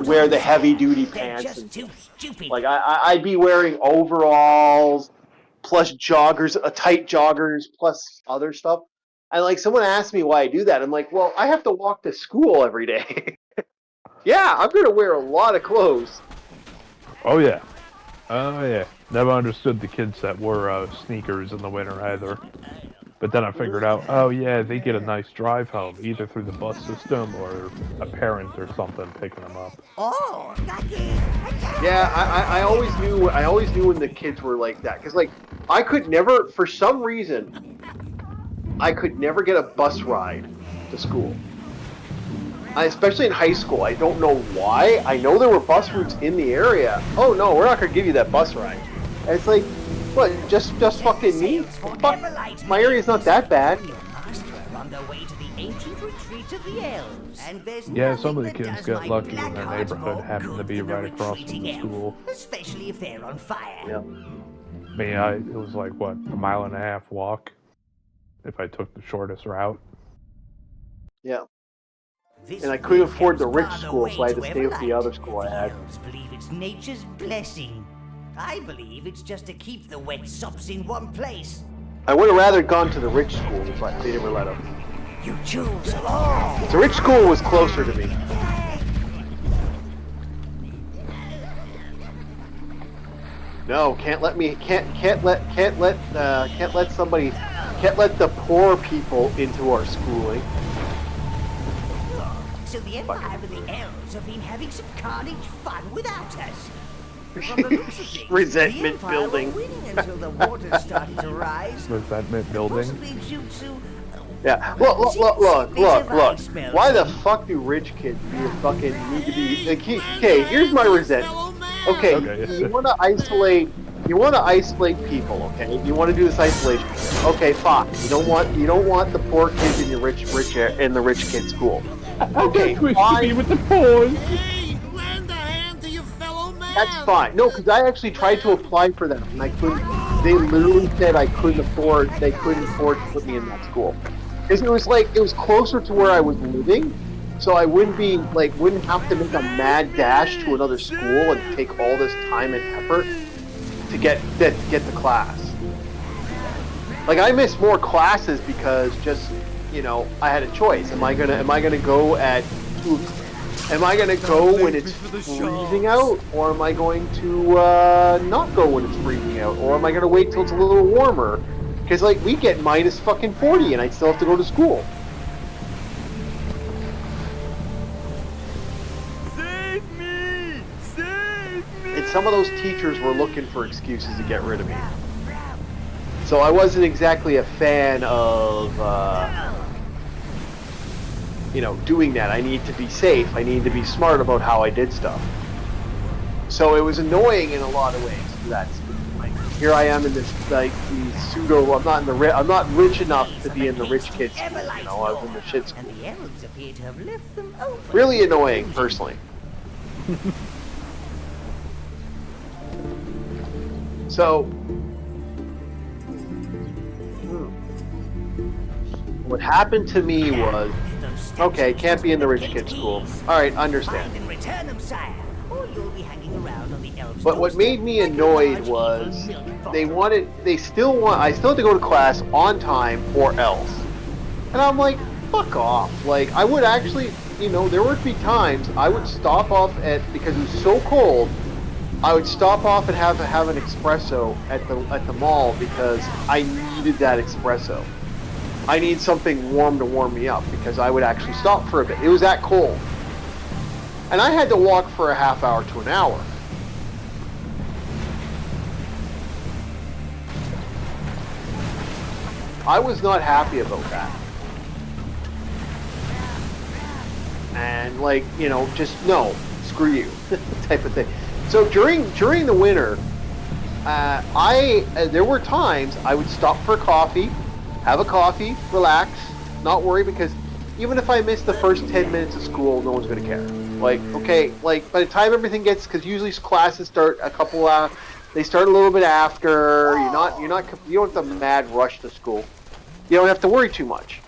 wear the heavy duty They're pants. just And too stupid. like I'd be wearing overalls plus joggers, tight joggers plus other stuff. And like someone asked me why I do that. I'm like, well, I have to walk to school every day. Yeah, I'm gonna wear a lot of clothes. Oh yeah. Oh yeah. Never understood the kids that wore sneakers in the winter either. But then I figured out, oh yeah, they get a nice drive home, either through the bus system or a parent or something picking them up. Oh, Yeah, I always knew when the kids were like that, because like I could never, for some reason, I could never get a bus ride to school. Especially in high school, I don't know why. I know there were bus routes in the area. Oh no, we're not gonna give you that bus ride. And it's like, what? Just fucking me? Fuck, my area's not that bad. on their way to the ancient retreat of the elves. And there's Yeah, some of the nothing that kids does got my lucky black in their hearts neighborhood more happened to good be than the right across from retreating the school. elves, especially if they're on fire. Yeah. I mean, it was like, what, 1.5 mile walk if I took the shortest route. Yeah. This And I couldn't bridge afford the goes rich far the school, way so I had to to stay with the Everlight. other school I had. The elves believe it's nature's blessing. I believe it's just to keep the wet sops in one place. I would have rather gone to the rich school, but they never let him. You choose along. The rich school was closer to me. No, can't let the poor people into our schooling. So the Empire and the elves have been having some carnage fun without us. From the looks of things, Resentment the Empire building. were winning until the water started to rise. Resentment building. Possibly due to Yeah, look. Why the fuck do rich kids need to be? Okay, here's my resentment. Okay, you want to isolate people. Okay, you want to do this isolation. Okay, fine. You don't want the poor kids in your rich in the rich kid school. Okay, fine. With the poor. Hey, lend a hand to your fellow man. That's fine. No, because I actually tried to apply for them, and I couldn't. They literally said I couldn't afford. They couldn't afford to put me in that school. Because it was closer to where I was living, so I wouldn't have to make a mad dash to another school and take all this time and effort to get the class. Like I missed more classes because just I had a choice. Am I gonna go when it's freezing out, or am I going to not go when it's freezing out, or am I gonna wait till it's a little warmer? Because like we get minus fucking 40 and I still have to go to school. Save me! Save me! And some of those teachers were looking for excuses to get rid of me. So I wasn't exactly a fan of doing that. I need to be safe. I need to be smart about how I did stuff. So it was annoying in a lot of ways. Here I am in this the pseudo. I'm not rich enough to be in the rich kids school. I was in the shit school. And the elves appear to have left them open. Really annoying, personally. So, what happened to me was, okay, can't be in the rich kid's school. All right, understand. Find and return them, sire, or you'll be hanging around on the elves' But what made me annoyed was I still had to go to class on time or else. And I'm like, fuck off. Like, I would actually, there would be times I would stop off because it was so cold, I would stop off and have an espresso at the mall because I needed that espresso. I need something warm to warm me up because I would actually stop for a bit. It was that cold. And I had to walk for a half hour to an hour. I was not happy about that. And just no, screw you, type of thing. So during the winter, there were times I would stop for coffee, have a coffee, relax, not worry, because even if I miss the first 10 minutes of school, no one's gonna care. Like, okay, by the time everything gets, because usually classes start they start a little bit after. You don't have the mad rush to school. You don't have to worry too much.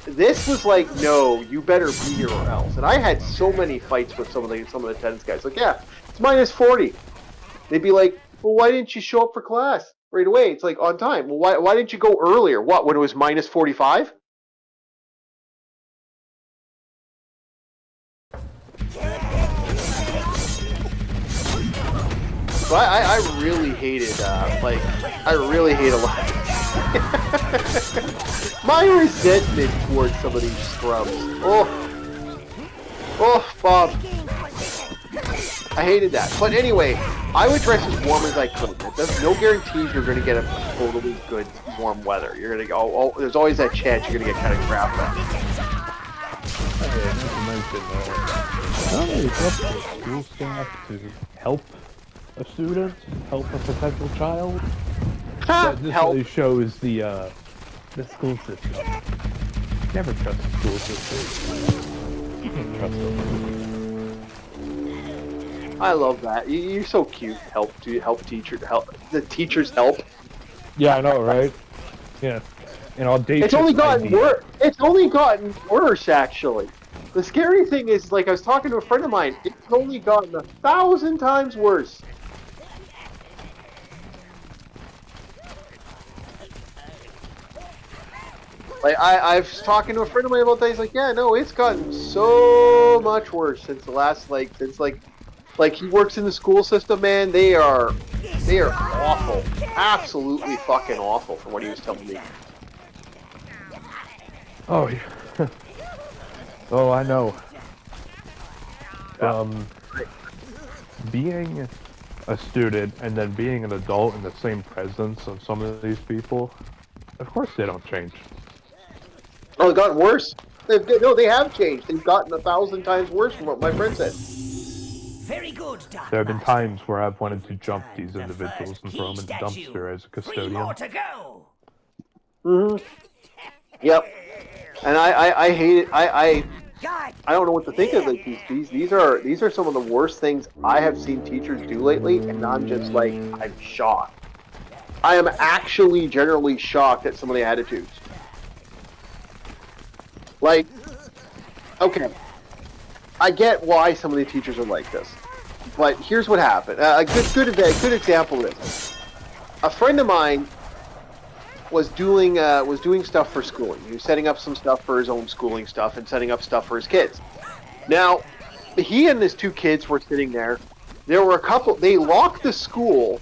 This was like, no, you better be here or else. And I had so many fights with some of the attendance guys. Like, yeah, it's minus 40. They'd be like, well, why didn't you show up for class right away? It's like on time. Well, why didn't you go earlier? What, when it was minus 45? So I really hated, I really hate a lot. My resentment towards some of these scrubs. Oh, Bob. I hated that. But anyway, I would dress as warm as I could. There's no guarantees you're going to get a totally good warm weather. You're going to go, there's always that chance you're going to get kind of crap back. Not really up to school staff to help a student, help a potential child. That just really shows the school system. Never trust the school system. You can't trust them. I love that. You're so cute. The teachers help. Yeah, I know, right? Yeah. And audacious. It's only gotten worse. It's only gotten worse, actually. The scary thing is, I was talking to a friend of mine. It's only gotten 1,000 times worse. I was talking to a friend of mine about that. He's like, yeah, no, it's gotten so much worse since the last, he works in the school system, man. They are awful. Absolutely fucking awful from what he was telling me. Oh, yeah. Oh, I know. Being a student and then being an adult in the same presence of some of these people, of course they don't change. Oh, it's gotten worse. They have changed. They've gotten 1,000 times worse from what my friend said. Very good, Dark There have been Master. times where I've wanted to jump these individuals and throw them in the dumpster as a 3 custodian. more to go. Mm-hmm. Yep. And I hate it. I don't know what to think of these. These are some of the worst things I have seen teachers do lately, and I'm just I'm shocked. I am actually generally shocked at some of the attitudes. Okay, I get why some of the teachers are like this, but here's what happened. A good example of this. A friend of mine was doing stuff for schooling. He was setting up some stuff for his own schooling stuff and setting up stuff for his kids. Now, he and his 2 kids were sitting there. There were a couple. They locked the school.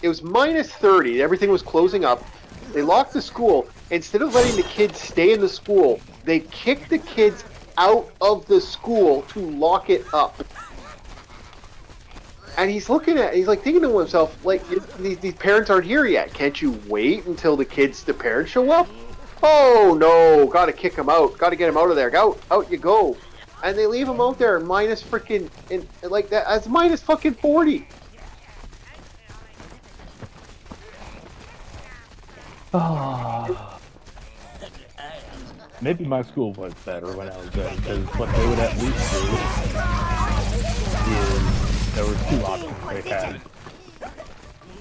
It was minus 30. Everything was closing up. They locked the school. Instead of letting the kids stay in the school, they kicked the kids out of the school to lock it up. And he's thinking to himself, these parents aren't here yet. Can't you wait until the parents show up? Oh no, gotta kick him out. Gotta get him out of there. Out you go. And they leave him out there minus freaking, that's minus fucking 40. Maybe my school was better when I was there, because what they would at least do is there were 2 options they had.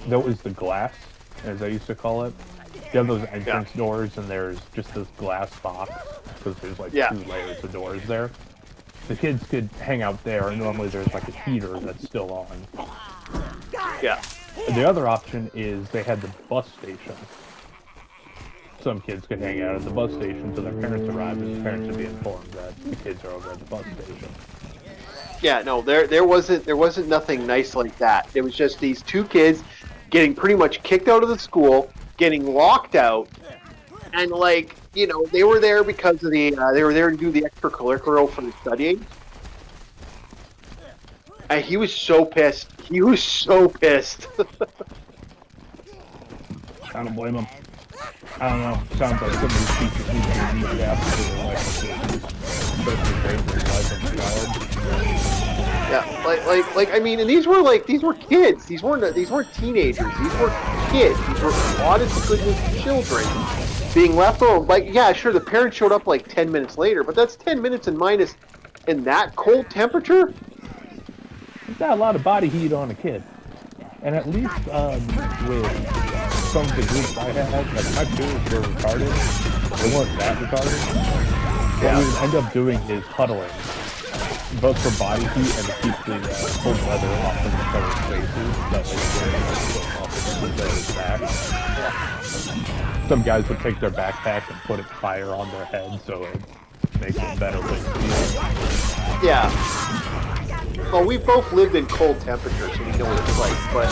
there was the glass, as I used to call it. You have those entrance doors, and there's just this glass box, because there's like 2 layers of doors there. The kids could hang out there, and normally there's like a heater that's still on. Yeah. The other option is they had the bus station. Some kids could hang out at the bus station until their parents arrive, and the parents would be informed that the kids are over at the bus station. Yeah, no, there wasn't nothing nice like that. It was just these 2 kids getting pretty much kicked out of the school, getting locked out, and like, you know, they were there because of the they were there to do the extracurricular for the studying. And he was so pissed. He was so pissed. I don't blame him. I don't know. Sounds like some of these teachers need to be adapted to their life, especially their life of a child. Yeah, like I mean, and these were kids. These weren't teenagers. These were kids. These were honest to goodness children being left alone. Like, yeah, sure, the parents showed up like 10 minutes later, but that's 10 minutes and minus in that cold temperature. There's not a lot of body heat on a kid, and at least with some of the groups I had, like my peers were retarded. They weren't that retarded. What we would end up doing is huddling, both for body heat and to keep the cold weather off of each other's faces. That way, they off of each other's back. Some guys would take their backpack and put fire on their head, so it makes it better when feel. Yeah. Well, we both lived in cold temperatures, so we know what it's like. But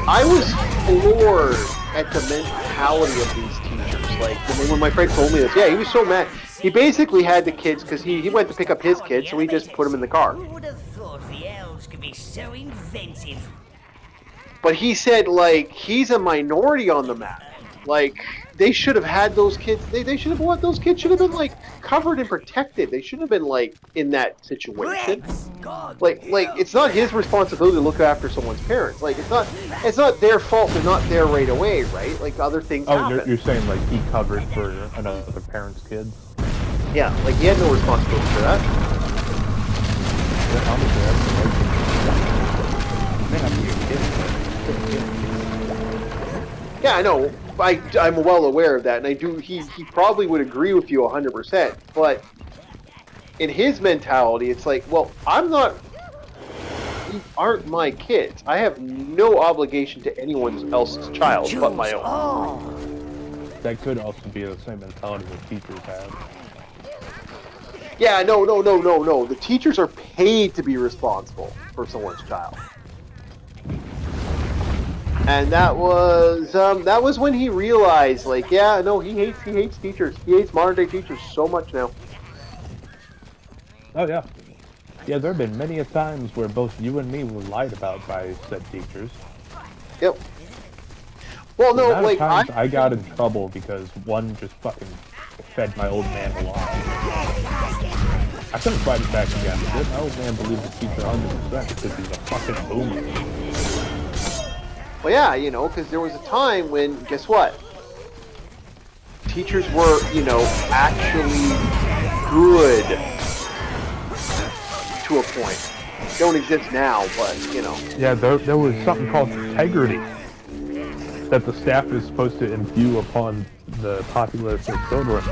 I was floored at the mentality of these teachers. Like, when my friend told me this, yeah, he was so mad. He basically had the kids, because he went to pick up his kids, so we just put them in the car. Who would have thought the elves could be so inventive? But he said, like, he's a minority on the map. Like, they should have had those kids. They should have what? Those kids should have been like covered and protected. They shouldn't have been like in that situation. Like it's not his responsibility to look after someone's parents. Like it's not their fault. They're not there right away, right? Like other things happen. You're saying like he covered for another parent's kids? Yeah, like he had no responsibility for that. Yeah, honestly, Yeah, I know. I'm well aware of that, and I do. He probably would agree with you 100%. But in his mentality, it's like, well, you aren't my kids. I have no obligation to anyone else's child but my own. That could also be the same mentality that teachers have. Yeah, no. The teachers are paid to be responsible for someone's child. And that was when he realized, like, yeah, no, he hates teachers. He hates modern day teachers so much now. Oh yeah, yeah. There have been many a times where both you and me were lied about by said teachers. Yep. Well, no, like I got in trouble because one just fucking fed my old man a lie. I couldn't fight it back again. My old man believed the teacher 100% because he's a fucking boomer. Well, yeah, you know, because there was a time when, guess what? Teachers were, you know, actually good to a point. Don't exist now, but, you know. Yeah, there was something called integrity that the staff is supposed to imbue upon the populace of children.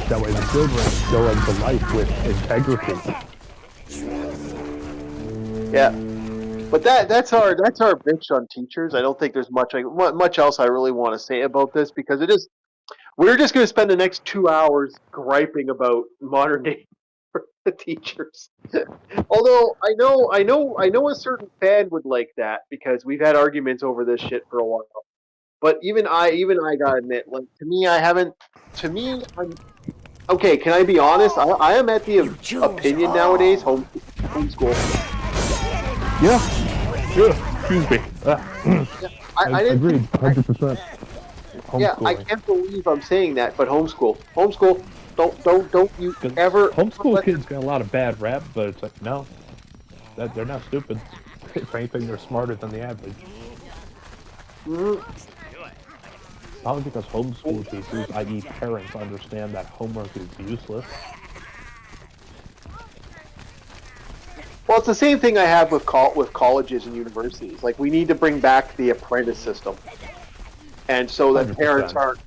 That way the children go into life with integrity. Yeah. But that's our bitch on teachers. I don't think there's much else I really want to say about this because we're just going to spend the next 2 hours griping about modern day teachers. Although I know a certain fan would like that because we've had arguments over this shit for a while. But even I gotta admit, like I'm okay. Can I be honest? I am at the opinion nowadays. Homeschool. Yeah. Excuse me. I didn't agreed, 100%. Yeah, I can't believe I'm saying that, but homeschool. Don't you ever... Homeschool kids get a lot of bad rap, but it's like, no. They're not stupid. If anything, they're smarter than the average. Probably because homeschool teachers, i.e. parents, understand that homework is useless. Well, it's the same thing I have with colleges and universities. Like, we need to bring back the apprentice system, and so that 100%. parents aren't,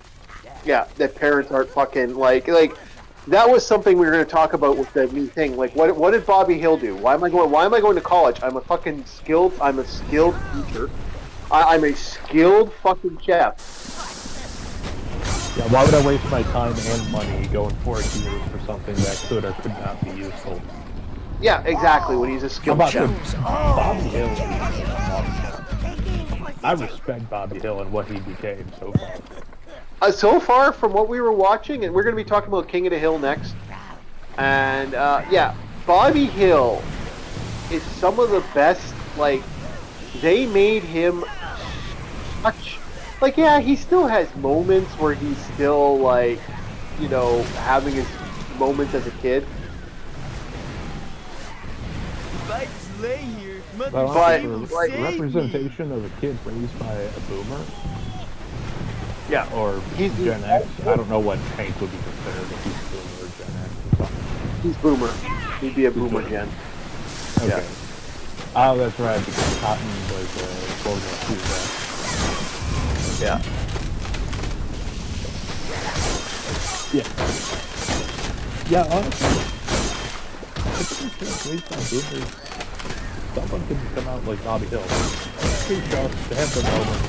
that parents aren't fucking like that was something we were going to talk about with the new thing. Like, what did Bobby Hill do? Why am I going to college? I'm a skilled teacher. I'm a skilled fucking chef. Yeah, why would I waste my time and money going 4 years for something that could or could not be useful? Yeah, exactly. When he's a skilled How chef. about Bobby Hill? I respect Bobby Hill and what he became so far. So far, from what we were watching, and we're going to be talking about King of the Hill next, and Bobby Hill is some of the best. Like, they made him such. Like, yeah, he still has moments where he's still, like, you know, having his moments as a kid. If I just lay here, Mother But Satan for will save me. representation of a kid raised by a boomer, Yeah. or He's- Gen X, I don't know what Hank would be considered if he's boomer or Gen X or something. He's boomer. He'd be a boomer gen. Okay. Yeah. Oh, that's right, because Cotton was closer to that. Yeah. Yeah. Yeah, honestly, I think kids raised by boomers, someone could come out like Bobby Hill. Pretty tough to have the moment.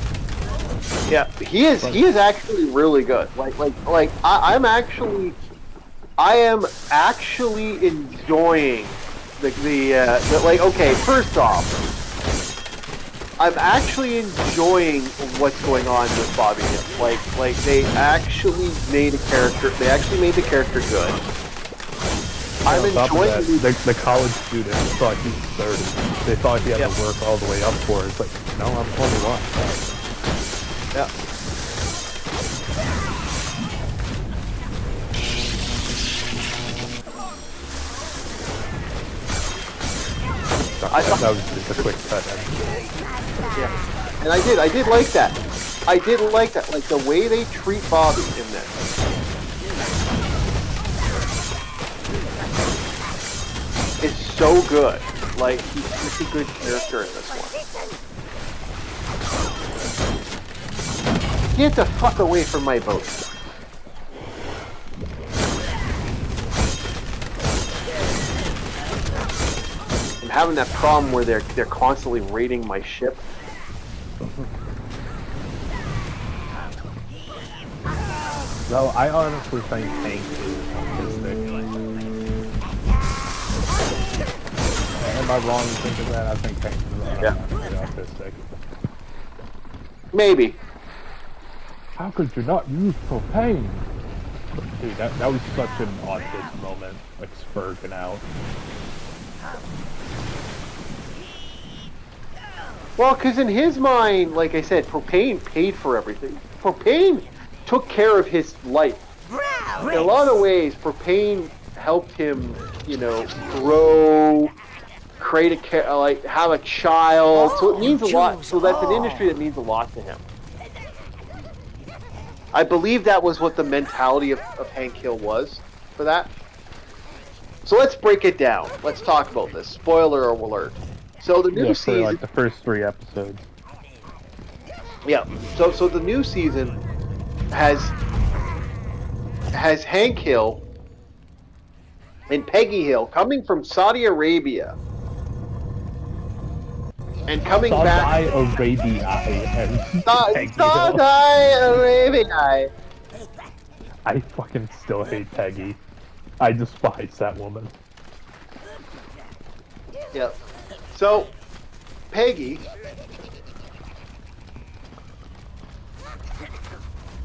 Yeah, he is actually really good. I am actually enjoying the okay, first off, I'm actually enjoying what's going on with Bobby Hill. Like they actually made the character good. I'm On top of enjoying that, the college students thought he was 30. They thought he had to work all the way up for it. It's like, no, I'm 21. Yeah. I thought that was just a quick cut. Yeah, and I did like that. I did like that, like the way they treat Bobby in this. Is so good. Like, he's such a good character in this one. Get the fuck away from my boat. I'm having that problem where they're constantly raiding my ship. No, I honestly think Hank is autistic. Am I wrong in thinking that? I think Hank is autistic. Maybe. How could you not use propane? Dude, that was such an autistic moment, like spurting out. Well, because in his mind, like I said, propane paid for everything. Propane took care of his life. In a lot of ways, propane helped him, you know, grow, have a child. So it means a lot. So that's an industry that means a lot to him. I believe that was what the mentality of Hank Hill was for that. So let's break it down. Let's talk about this. Spoiler alert. So the new season, for like the first 3 episodes. Yeah. So the new season has Hank Hill and Peggy Hill coming from Saudi Arabia and coming back. Saudi Arabia. I fucking still hate Peggy. I despise that woman. Yep. So Peggy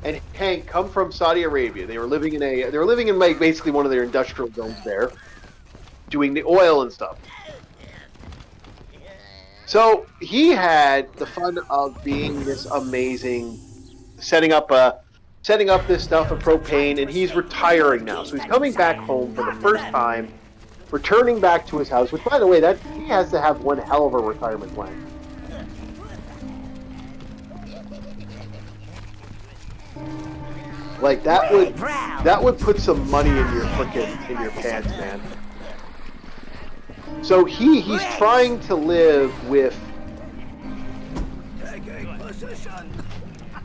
and Hank come from Saudi Arabia. They were living in like basically one of their industrial zones there, doing the oil and stuff. So he had the fun of being this amazing, setting up this stuff of propane, and he's retiring now. So he's coming back home for the first time, returning back to his house. Which, by the way, that he has to have one hell of a retirement plan. Like that would put some money in your pants, man. So he's trying to live with.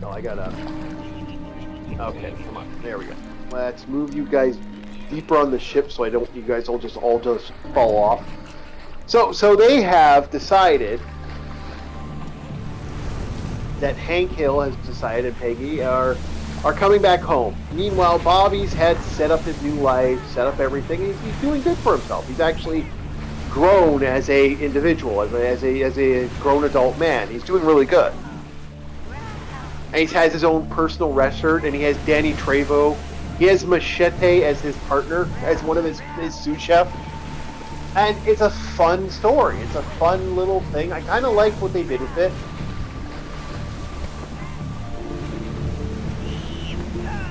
No, I gotta. Okay, come on. There we go. Let's move you guys deeper on the ship so you guys all just fall off. So they have decided that Hank Hill has decided Peggy are coming back home. Meanwhile, Bobby's had set up his new life, set up everything. He's doing good for himself. He's actually grown as a individual, as a grown adult man. He's doing really good. And he has his own personal restaurant, and he has Danny Trejo. He has Machete as his partner, as one of his sous chef. And it's a fun story. It's a fun little thing. I kind of like what they did with it.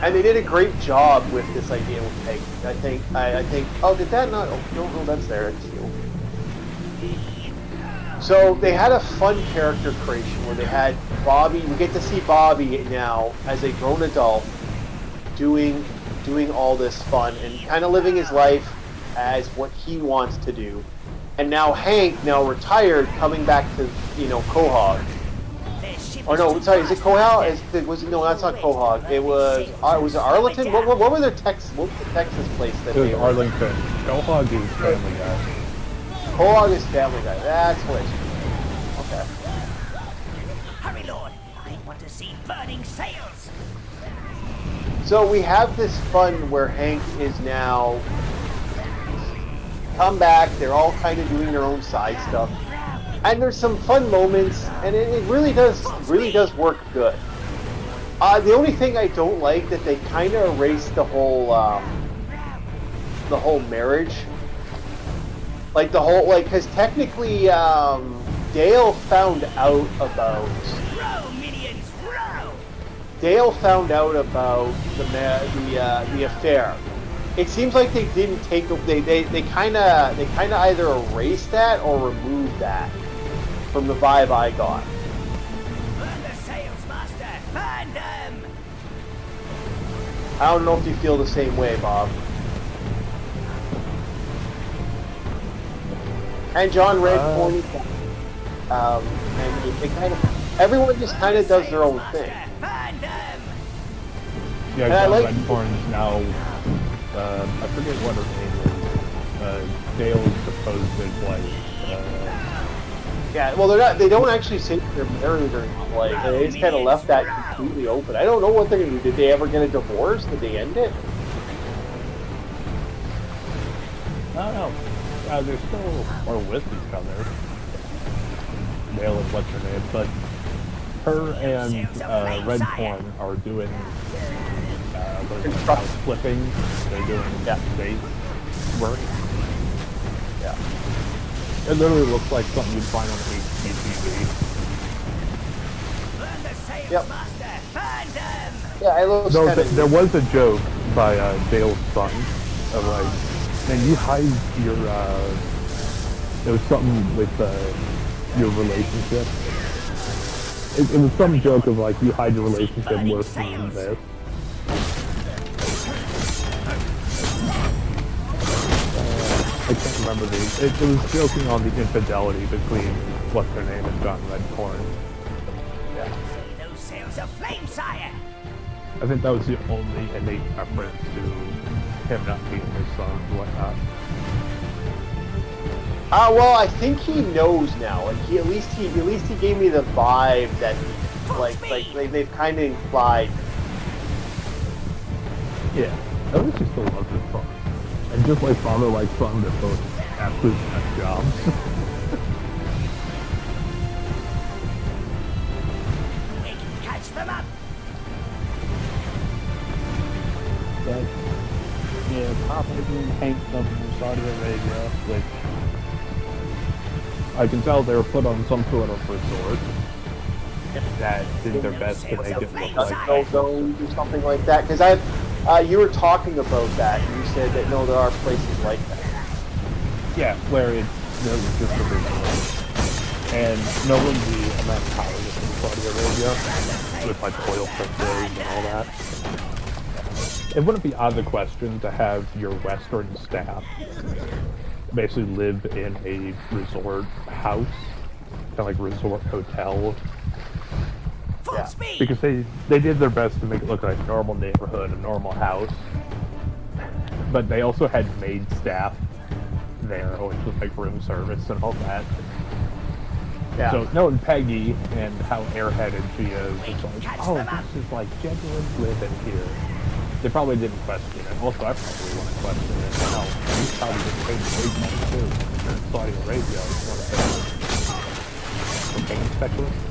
And they did a great job with this idea with Peggy. I think. Oh, did that not? Oh, no, that's there. It's you. So they had a fun character creation where they had Bobby. We get to see Bobby now as a grown adult doing all this fun and kind of living his life as what he wants to do. And now Hank, now retired, coming back to Quahog. Or no, sorry, is it Quahog? Was it no? That's not Quahog. It was it Arlington? What were their Texas? What was the Texas place that it was they were? Arlington. Quahog is Family Guy. Quahog is Family Guy. That's what it is. Okay. Hurry, Lord. I want to see burning sails. So we have this fun where Hank is now come back. They're all kind of doing their own side stuff, and there's some fun moments, and it really does work good. The only thing I don't like that they kind of erased the whole marriage, because technically Dale found out about. Dale found out about the affair. It seems like they didn't take they kind of either erased that or removed that from the vibe I got. Burn the sails, Master! Burn them! I don't know if you feel the same way, Bob. And John Redcorn, and they kind of everyone just kind of does their own thing. Yeah, John Redcorn's now, I forget what her name is, Dale's supposed wife. Yeah, well, they don't actually say they're married or not. They just kind of left that completely open. I don't know what they're going to do. Did they ever get a divorce? Did they end it? I don't know. They're still are with each other. Dale and what's her name, but her and Redcorn are doing house flipping. They're doing space work. Yeah. It literally looks like something you'd find on HGTV. Yep. Yeah, it looks No, kind of... there was a joke by Dale's son of man, you hide your, there was something with your relationship. It was some joke of you hide your relationship worse than this. I can't remember it was joking on the infidelity between what's her name and John Redcorn. Yeah. Those sails are flame, sire. I think that was the only innate reference to him not being his son and whatnot. Well, I think he knows now. He at least he gave me the vibe that they've kind of implied. Yeah, that was just a lovely fun. And just like father like son, they're both absolute best jobs. We can catch them up. But yeah, Papa doing Hank from Saudi Arabia, which I can tell they were put on some sort of resort that did their best to make it look like Zones or something like that. Because you were talking about that, and you said that no, there are places like that. yeah, where it was just a resort. And knowing the amount of power that's in Saudi Arabia, with oil prices and all that, it wouldn't be out of the question to have your Western staff basically live in a resort house, kind of like resort hotel. Yeah. Because they did their best to make it look like a normal neighborhood, a normal house. But they also had maid staff there, which was like room service and all that. Yeah. So knowing Peggy and how airheaded she is, it's like, oh, this is like genuine living here. They probably didn't question it. Also, I probably want to question it. Hell, he's probably getting paid big money too. In Saudi Arabia, I was one of the cocaine specialists.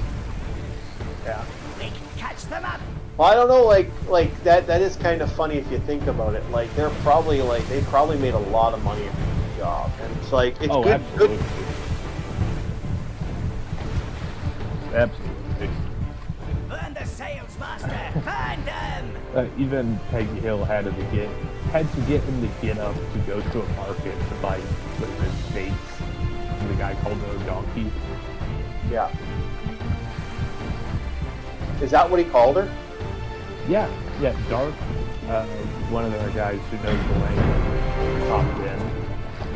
Yeah. We can catch them up. Well, I don't know, like that is kind of funny if you think about it. Like they probably made a lot of money from the job, and it's like it's good. Absolutely. Absolutely. Burn the sails, master. Burn them. Even Peggy Hill had to get him to get up to go to a market to buy dates. The guy called her a donkey. Yeah. Is that what he called her? Yeah, Dark, one of the guys who knows the language, popped in.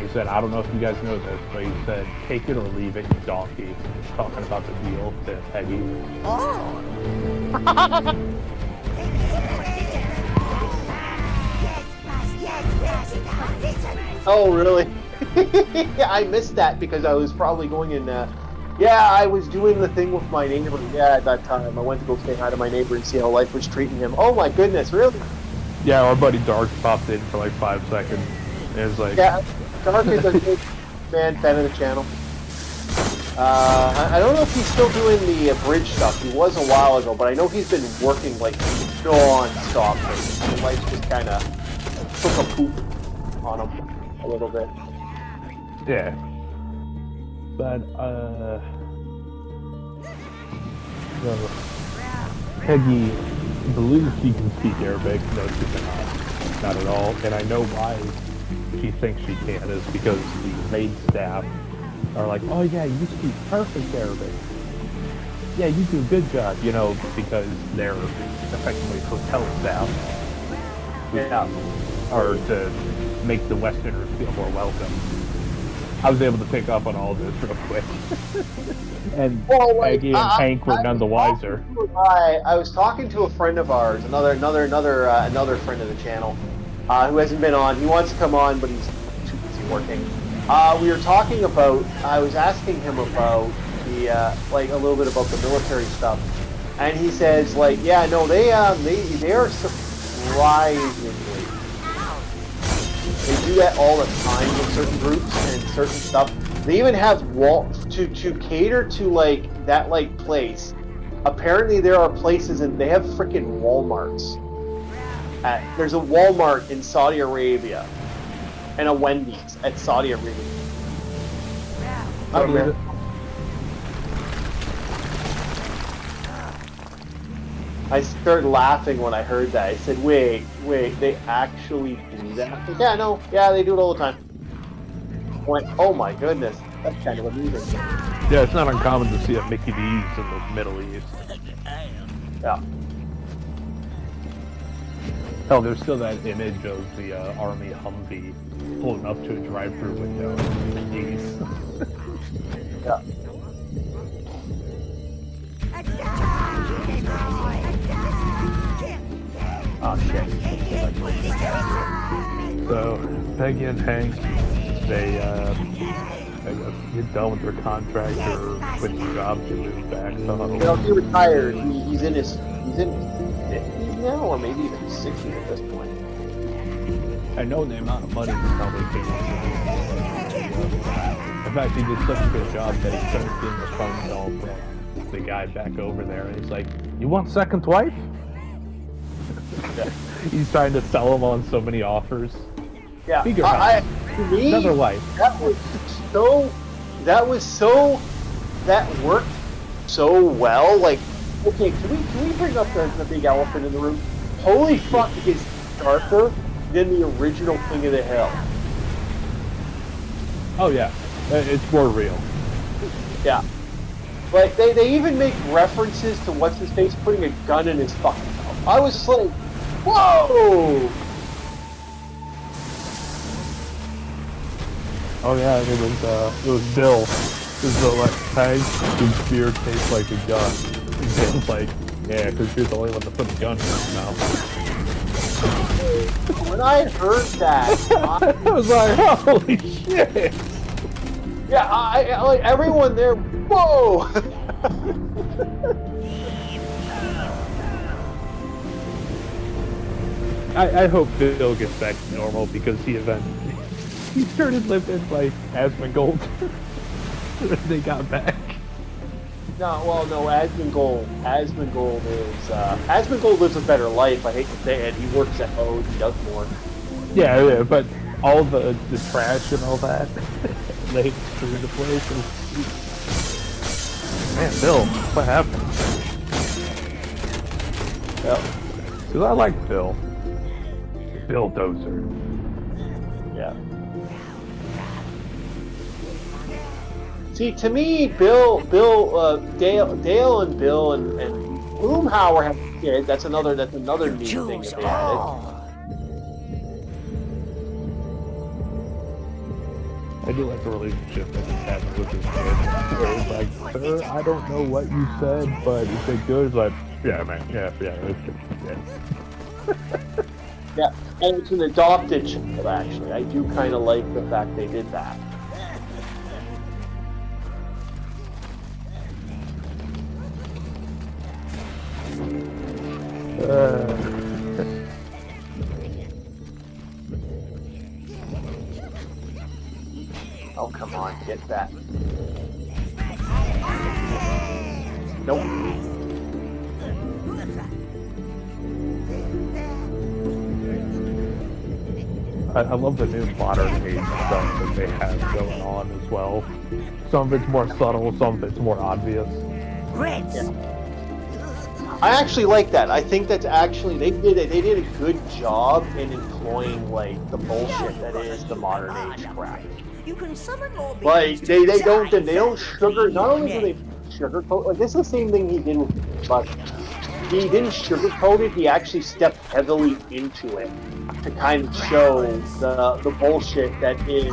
He said, I don't know if you guys know this, but he said, take it or leave it, you donkey. Talking about the deal to Peggy. Oh. Oh, really? Yeah, I missed that because I was probably going in. Yeah, I was doing the thing with my neighbor. Yeah, at that time, I went to go say hi to my neighbor and see how life was treating him. Oh my goodness, really? Yeah, our buddy Dark popped in for like 5 seconds. It was like, Yeah, Dark is a big fan of the channel. I don't know if he's still doing the bridge stuff. He was a while ago, but I know he's been working like non-stop. His life just kind of took a poop on him a little bit. yeah. But, Peggy believes she can speak Arabic. No, she cannot. Not at all. And I know why she thinks she can, is because the maid staff are like, oh yeah, you speak perfect Arabic. Yeah, you do a good job, you know, because they're effectively hotel staff. Yeah. Or to make the Westerners feel more welcome. I was able to pick up on all this real quick. And Peggy and Hank were none the wiser. I was talking to a friend of ours, another friend of the channel, who hasn't been on. He wants to come on, but he's too busy working. We were talking about. I was asking him about the like a little bit about the military stuff, and he says like, yeah, no, they are surprisingly. They do that all the time with certain groups and certain stuff. They even have to cater to like that like place. Apparently there are places and they have freaking Walmarts. There's a Walmart in Saudi Arabia and a Wendy's at Saudi Arabia. I started laughing when I heard that. I said, wait, they actually do that? I said, yeah, no, yeah, they do it all the time. I went, oh my goodness, that's kind of amusing. Yeah, it's not uncommon to see a Mickey D's in the Middle East. Yeah. Hell, there's still that image of the Army Humvee pulling up to a drive-thru window in the D's. Yeah. Oh shit. So, Peggy and Hank, they get done with their contract or quit the job to move back. So, You know, he retired. He's in his 50s now, or maybe even 60s at this point. I know the amount of money he probably came in fact, he did such a good job that he started getting the phone call from the guy back over there, and he's like, "You want second wife?" He's trying to sell him on so many offers. Yeah, Bigger house, to me, another wife. That worked so well. Like, okay, can we bring up the big elephant in the room? Holy fuck, is darker than the original King of the Hill. Oh yeah, it's more real. Yeah. Like, they even make references to what's his face putting a gun in his fucking mouth. I was just like, whoa! Oh yeah, it was Bill. His like tag, his beer tastes like a gun. And Bill's like, yeah, because you're the only one to put a gun in his mouth. When I heard that, I was like, holy shit! yeah, I like everyone there. Whoa! I hope Bill gets back to normal because he started living like Asmongold when they got back. No, well, no. Asmongold is Asmongold lives a better life. I hate to say it. He works at home. He does more. Yeah, but all the trash and all that laid through the place. Man, Bill, what happened? Yep. Because I like Bill. Bill Dozer. Yeah. See, to me, Dale, and Bill, and Boomhauer have kids. That's another neat thing that they added. I do like the relationship that he has with his kid. Where it's like, sir, I don't know what you said, but is it good? It's like, yeah, man, yeah, it's good. Yeah. Yeah, and it's an adopted child, actually. I do kind of like the fact they did that. Oh, come on, get that. Nope. I love the new modern age stuff that they have going on as well. Some of it's more subtle, some of it's more obvious. Yeah. I actually like that. I think that's actually they did a good job in employing like the bullshit that is the modern age crap. You can summon more Like they don't sugar. Not only do they sugarcoat, like this is the same thing he did with, but he didn't sugarcoat it. He actually stepped heavily into it to kind of show the bullshit that is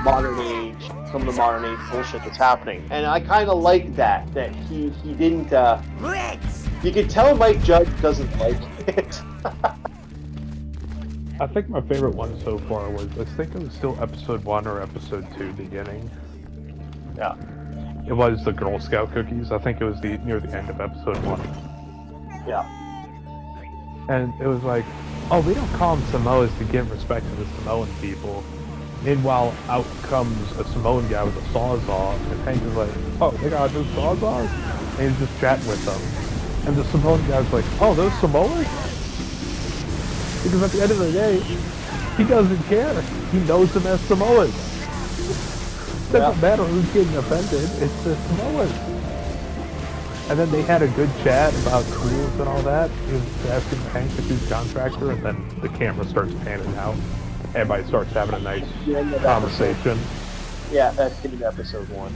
modern age, some of the modern age bullshit that's happening. And I kind of like that he didn't. You could tell Mike Judge doesn't like it. I think my favorite one so far was, I think it was still episode 1 or episode 2 beginning. Yeah. It was the Girl Scout cookies. I think it was near the end of episode 1. Yeah. And it was like, oh, we don't call them Samoas to give respect to the Samoan people. Meanwhile, out comes a Samoan guy with a sawzall, and Hank is like, oh, they got new sawzalls? And he's just chatting with them. And the Samoan guy's like, oh, those Samoans? Because at the end of the day, he doesn't care. He knows them as Samoans. It doesn't matter who's getting offended, it's the Samoans. And then they had a good chat about tools and all that. He was asking Hank if he's a contractor, and then the camera starts panning out. Everybody starts having a nice conversation. Yeah, that's the end of episode 1.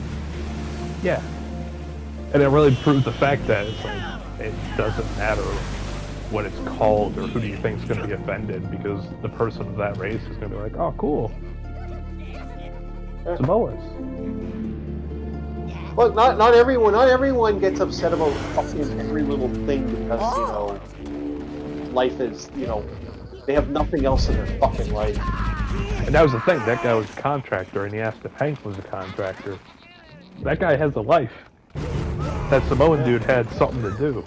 Yeah. And it really proved the fact that it's like, it doesn't matter what it's called or who do you think is going to be offended, because the person of that race is going to be like, oh, cool. Samoas. Look, not everyone gets upset about fucking every little thing because, you know, life is, you know, they have nothing else in their fucking life. And that was the thing, that guy was a contractor, and he asked if Hank was a contractor. That guy has a life. That Samoan dude had something to do.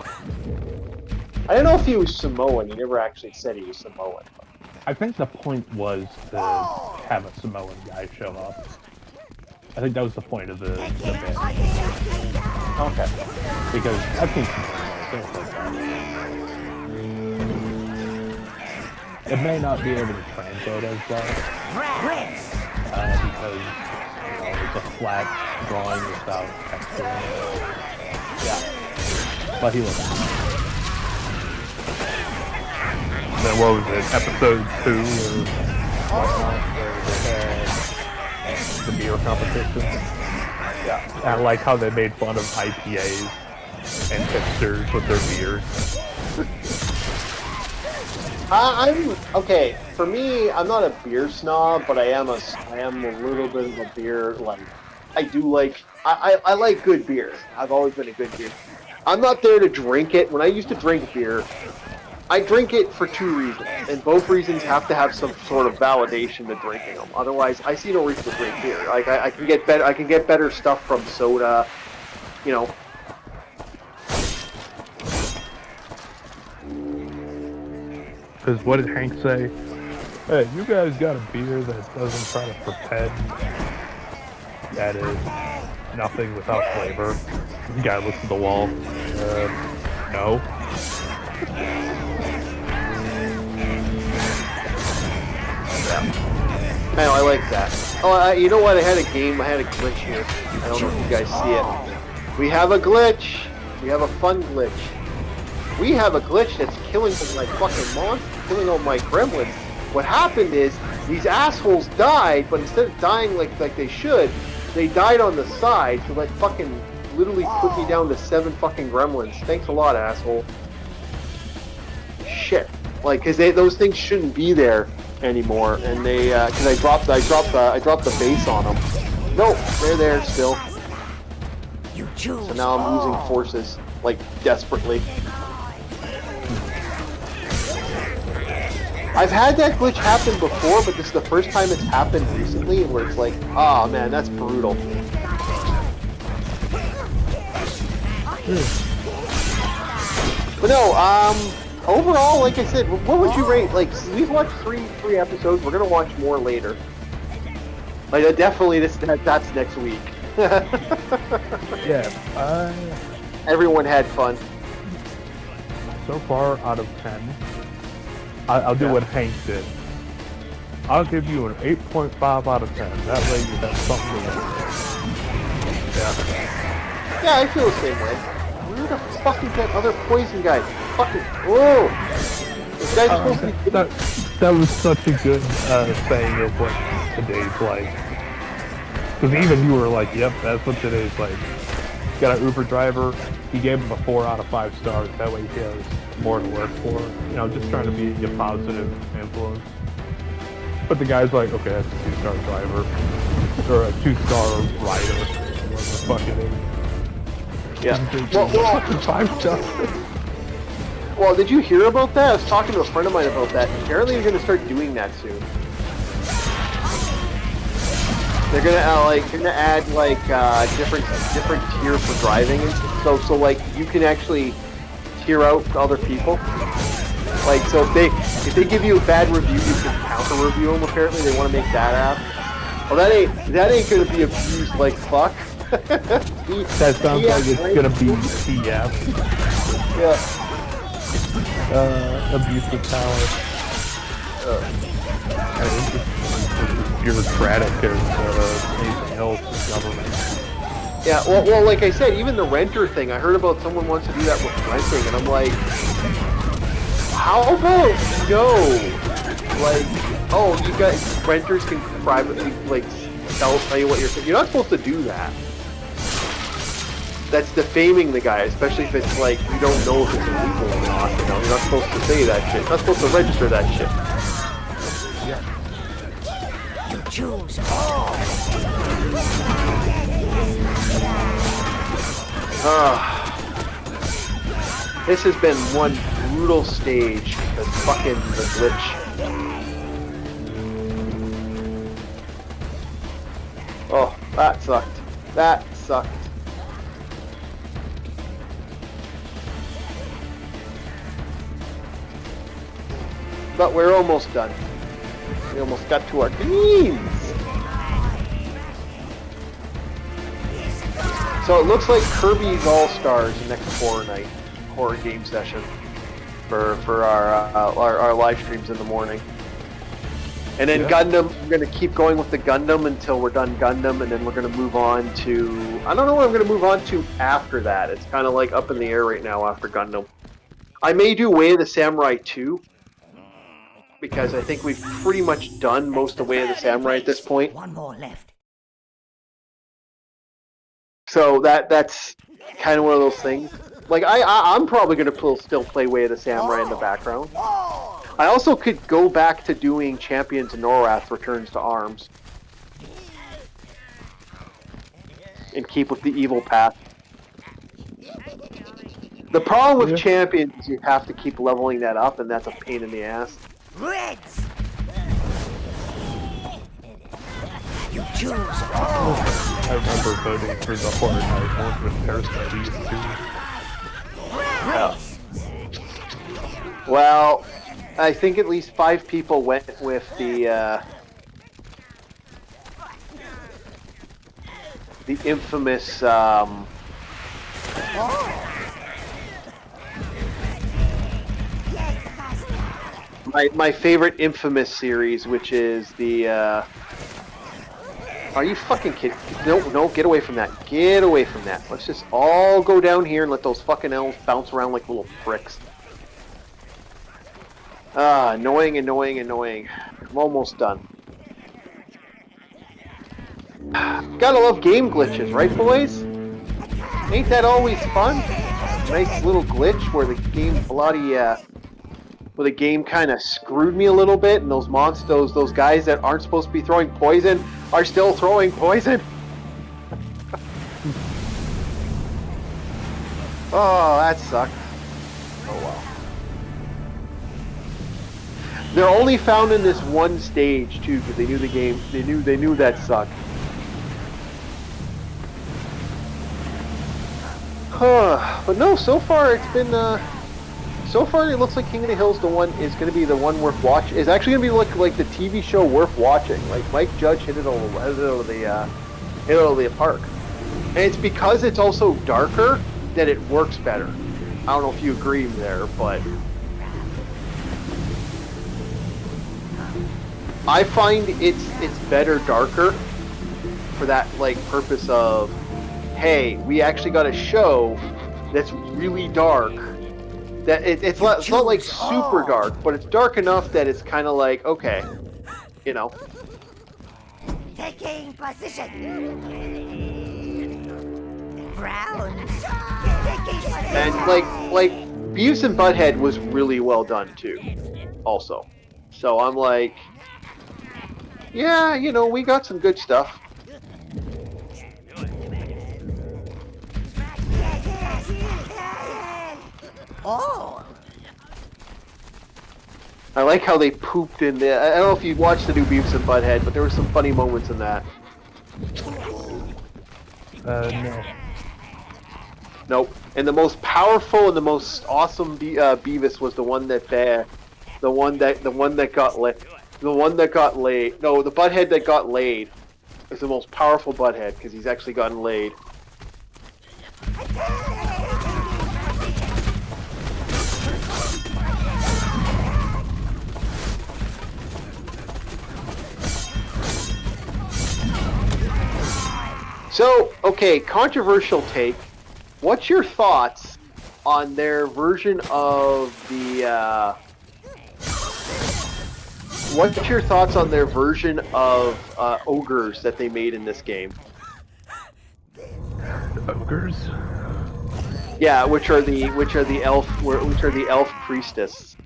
I don't know if he was Samoan, he never actually said he was Samoan. I think the point was to have a Samoan guy show up. I think that was the point of the bit. Okay. Because I've seen things like that. It may not be able to translate as well. Because, you know, it's a flat drawing without texture. Yeah. But he looks cool. Then what was it, episode 2 or whatnot, where they had the beer competition? Yeah. I like how they made fun of IPAs and hipsters with their beers. I'm okay. For me, I'm not a beer snob, but I am a little bit of a beer like. I do like I like good beer. I've always been a good beer. I'm not there to drink it. When I used to drink beer, I drink it for two reasons, and both reasons have to have some sort of validation to drinking them. Otherwise, I see no reason to drink beer. Like I can get better. I can get better stuff from soda. You know. Because what did Hank say? Hey, you guys got a beer that doesn't try to pretend that is nothing without flavor. The guy looks at the wall. No. Man, I like that. Oh, you know what? I had a glitch here. I don't know if you guys see it. We have a glitch. We have a fun glitch. We have a glitch that's killing my fucking monster, killing all my gremlins. What happened is, these assholes died, but instead of dying like they should, they died on the side, so that fucking literally put me down to 7 fucking gremlins. Thanks a lot, asshole. Shit. Like, cause those things shouldn't be there anymore, and they, cause I dropped the base on them. Nope, they're there still. So now I'm losing forces, like, desperately. I've had that glitch happen before, but this is the first time it's happened recently, where it's like, oh man, that's brutal. But no, overall, like I said, what would you rate? Like, we've watched three episodes. We're gonna watch more later. Like, definitely, that's next week. Yeah. Everyone had fun. So far, out of 10, I'll do what Hank did. I'll give you an 8.5 out of 10. That way you have something to look at. Yeah, I feel the same way. Where the fuck is that other poison guy? Fucking, whoa! This guy's supposed to be... That was such a good saying of what today's like. Because even you were like, yep, that's what today's like. Got an Uber driver, he gave him a 4 out of 5 stars. That way he has more to work for. You know, just trying to be a positive influence. But the guy's like, okay, that's a 2-star driver. Or a 2-star rider. What the fuck it is. Yeah. Well, 5 stars. Well, did you hear about that? I was talking to a friend of mine about that. Apparently they're gonna start doing that soon. They're gonna add like different tier for driving, and so like you can actually tier out other people. Like, so if they give you a bad review, you can counter review them. Apparently they want to make that app. Well, that ain't gonna be abused like fuck. That sounds like it's gonna be TF. Yeah. Abuse of power. Bureaucratic as anything else in government. Yeah, well, like I said, even the renter thing, I heard about someone wants to do that with renting, and I'm like, how about no? Like, oh, you guys, renters can privately, like, tell you what you're not supposed to do that. That's defaming the guy, especially if it's like, you don't know if it's illegal or not, you know, you're not supposed to say that shit, you're not supposed to register that shit. Yeah. Choose all. This has been one brutal stage. The glitch. Oh, that sucked. That sucked. But we're almost done. We almost got to our dreams. So it looks like Kirby's All-Stars next horror game session for our live streams in the morning. And then Gundam, we're gonna keep going with the Gundam until we're done Gundam, and then we're gonna move on to, I don't know what I'm gonna move on to after that. It's kind of like up in the air right now after Gundam. I may do Way of the Samurai 2. Because I think we've pretty much done most of Way of the Samurai at this point. One more left. So that's kind of one of those things. Like I'm probably gonna still play Way of the Samurai in the background. I also could go back to doing Champions Norath Returns to Arms. And keep with the evil path. The problem with Champions is you have to keep leveling that up, and that's a pain in the ass. Reds! You choose all! I remember voting for the Horror Night one with Parasites too. Well, I think at least 5 people went with the infamous my favorite infamous series, which is the are you fucking kidding? No, get away from that. Get away from that. Let's just all go down here and let those fucking elves bounce around like little pricks. Ah, annoying. I'm almost done. Gotta love game glitches, right, boys? Ain't that always fun? Nice little glitch where the game where the game kind of screwed me a little bit, and those monsters, those guys that aren't supposed to be throwing poison, are still throwing poison. Oh, that sucked. Oh well. They're only found in this one stage too, because they knew the game. They knew that sucked. But no, so far it's been. So far, it looks like King of the Hill's is going to be the one worth watching. It's actually going to be like the TV show worth watching. Like Mike Judge hit it out of the park, and it's because it's also darker that it works better. I don't know if you agree there, but I find it's better darker for that like purpose of, hey, we actually got a show that's really dark. That it's not like super dark, but it's dark enough that it's kind of like, okay, you know. Taking position. Browns. And like Beavis and Butthead was really well done too, also. So I'm like, yeah, you know, we got some good stuff. Oh. I like how they pooped in there. I don't know if you watched the new Beavis and Butthead, but there were some funny moments in that. No. Nope. And the most powerful and the most awesome Beavis was the one that got laid. No, the Butthead that got laid is the most powerful Butthead because he's actually gotten laid. So, okay, controversial take. What's your thoughts on their version of the, what's your thoughts on their version of, ogres that they made in this game? Ogres? Yeah, which are the elf priestess.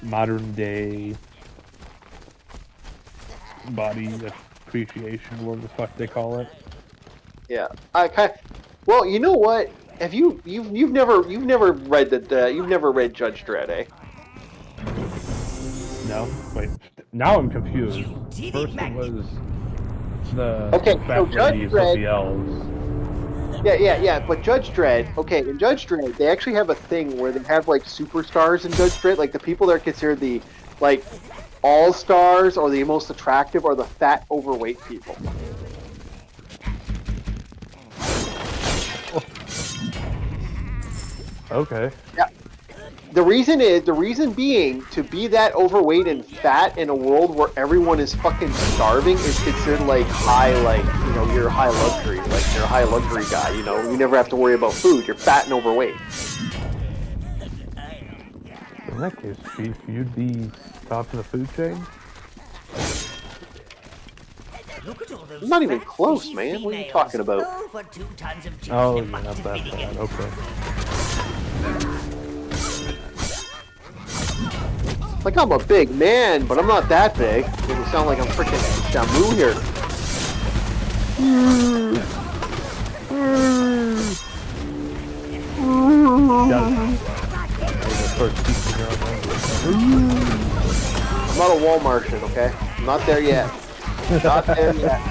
Modern day body appreciation, whatever the fuck they call it. Yeah, well, you know what? Have you've never read you've never read Judge Dredd, eh? No, wait. Now I'm confused. First it was the so Judge Dredd, of the elves. Yeah, but Judge Dredd, okay, in Judge Dredd, they actually have a thing where they have, like, superstars in Judge Dredd, like, the people that are considered the, like, all-stars or the most attractive are the fat, overweight people. Okay. Yeah. The reason being, to be that overweight and fat in a world where everyone is fucking starving is considered like high, like, you know, you're high luxury, like you're a high luxury guy, you know, you never have to worry about food, you're fat and overweight. In that case, you'd be top of the food chain? Look at all those I'm not even fat, close, fishy man. What are you females. talking about? Over 2 tons of juice Oh, and you're a not butt that to bad. feed Okay. Like, I'm a big man, but I'm not that big. Make me sound like I'm freaking Shamu here. I'm not a Walmartian, okay? I'm not there yet. Not there yet.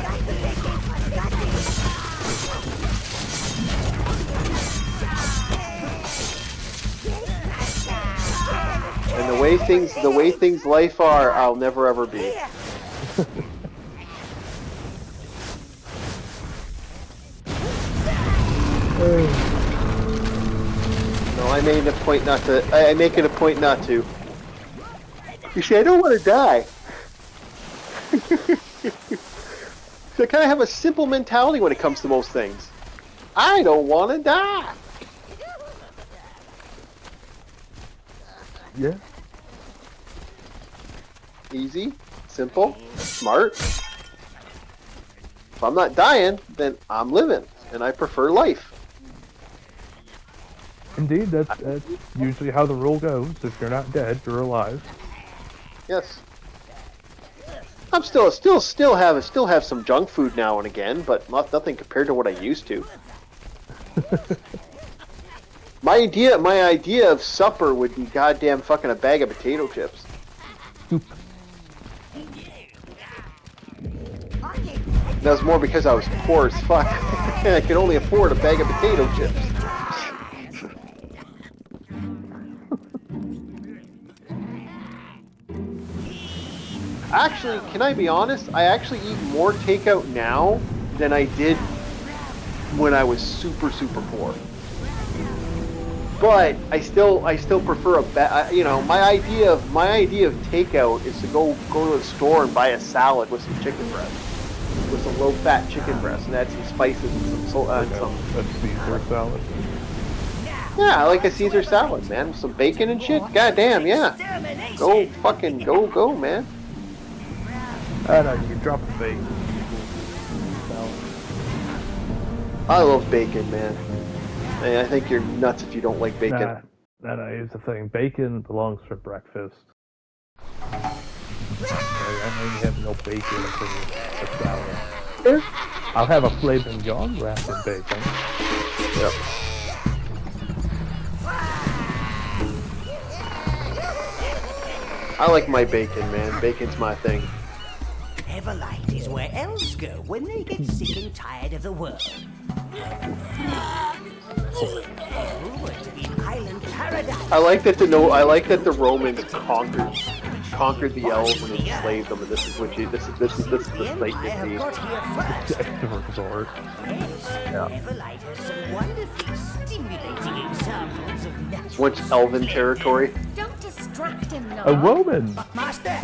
And the way things life are, I'll never ever be. No, I made it a point not to. I make it a point not to. You see, I don't want to die. So I kind of have a simple mentality when it comes to most things. I don't want to die. Yeah. Easy, simple, smart. If I'm not dying, then I'm living, and I prefer life. Indeed, that's usually how the rule goes. If you're not dead, you're alive. Yes. I'm still have some junk food now and again, but nothing compared to what I used to. My idea of supper would be goddamn fucking a bag of potato chips. That was more because I was poor as fuck. I could only afford a bag of potato chips. Actually, can I be honest? I actually eat more takeout now than I did when I was super poor. But I still prefer you know, my idea of takeout is to go to the store and buy a salad with some chicken breast, with some low fat chicken breast, and add some spices and some A Caesar salad. Yeah, I like a Caesar salad, man, with some bacon and shit. Goddamn, yeah. Go fucking go, man. I know, you can drop the bacon. I love bacon, man. I think you're nuts if you don't like bacon. Nah, here's the thing. Bacon belongs for breakfast. I ain't having no bacon for salad. Yeah. I'll have a filet mignon wrapped in bacon. Yep. I like my bacon, man. Bacon's my thing. Everlight is where elves go when they get sick and tired of the world. Rumored to be an island paradise. I like that the Romans conquered the elves and enslaved them, and this is the state I you have see. got here first. Resort. Yes, Everlight has some wonderfully stimulating examples of natural. Once elven territory. Don't distract him, A Noah. woman! Master!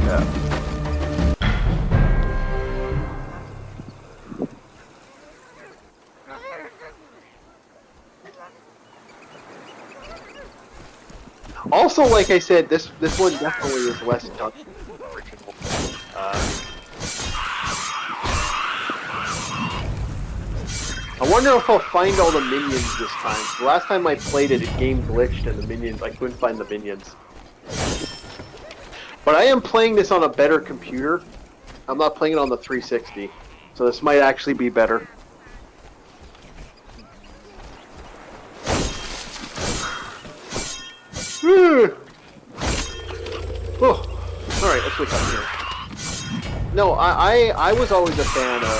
Yeah. Also, like I said, this one definitely is less dungeon than the original. I wonder if I'll find all the minions this time. The last time I played it, it game glitched and the minions, I couldn't find the minions. But I am playing this on a better computer. I'm not playing it on the 360, so this might actually be better. Oh, all right, let's look up here. No, I was always a fan of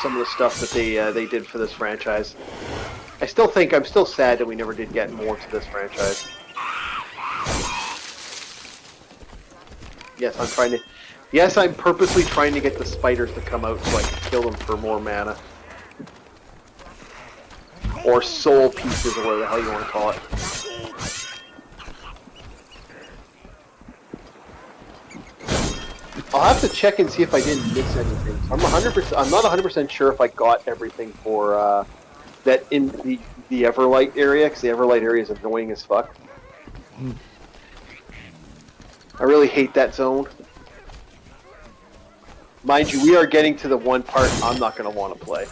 some of the stuff that they did for this franchise. I'm still sad that we never did get more to this franchise. Yes, I'm purposely trying to get the spiders to come out so I can kill them for more mana. Or soul pieces, or whatever the hell you want to call it. I'll have to check and see if I didn't miss anything. I'm not 100% sure if I got everything for that in the Everlight area, because the Everlight area is annoying as fuck. I really hate that zone. Mind you, we are getting to the one part I'm not going to want to play.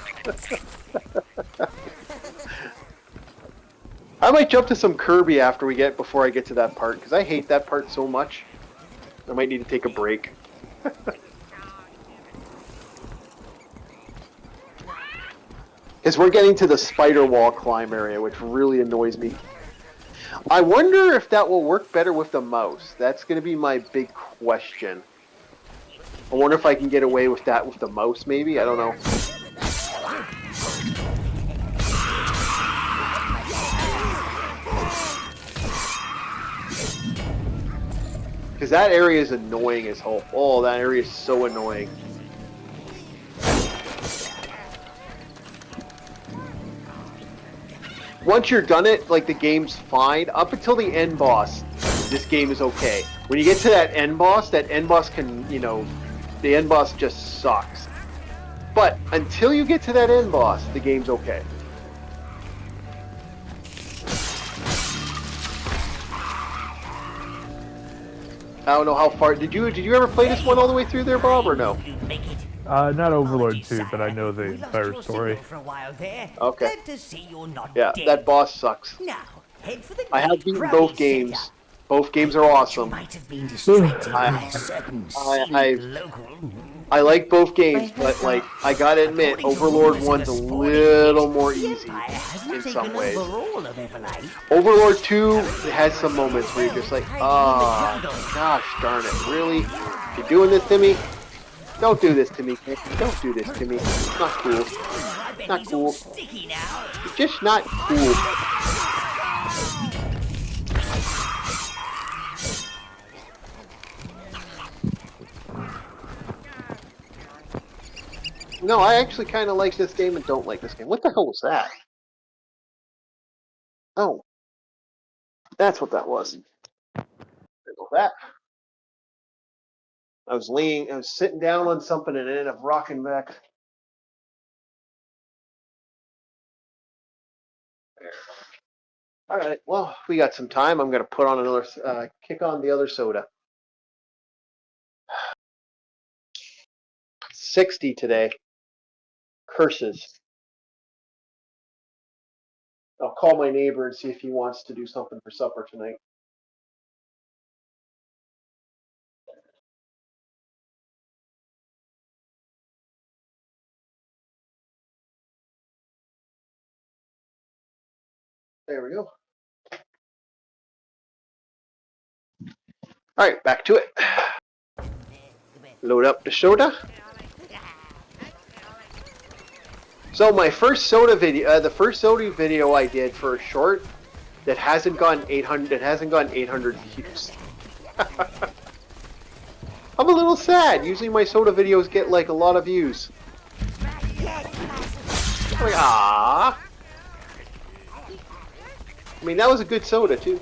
I might jump to some Kirby before I get to that part, because I hate that part so much. I might need to take a break. Because we're getting to the spider wall climb area, which really annoys me. I wonder if that will work better with the mouse. That's going to be my big question. I wonder if I can get away with that with the mouse, maybe? I don't know. Because that area is annoying as hell. Oh, that area is so annoying. Once you're done it, like, the game's fine. Up until the end boss, this game is okay. When you get to that end boss can, you know, the end boss just sucks. But until you get to that end boss, the game's okay. I don't know how far. Did you ever play this one all the way through there, Bob, or no? Not Overlord 2, but I know the entire story. Okay. Yeah, that boss sucks. I have beaten both games. Both games are awesome. I like both games, but like I gotta admit, Overlord 1's a little more easy in some ways. Overlord 2 has some moments where you're just like, oh, gosh darn it, really? You're doing this to me? Don't do this to me, kid. Don't do this to me. It's not cool. It's not cool. It's just not cool. No, I actually kind of like this game and don't like this game. What the hell was that? Oh. That's what that was. There go that. I was sitting down on something and ended up rocking back. There. All right, well, we got some time. I'm going to put on another, kick on the other soda. 60 today. Curses. I'll call my neighbor and see if he wants to do something for supper tonight. There we go. All right, back to it. Load up the soda. So my first soda video, the first soda video I did for a short, that hasn't gone 800. It hasn't gone 800 views. I'm a little sad. Usually my soda videos get like a lot of views. I'm like, ah. I mean, that was a good soda too.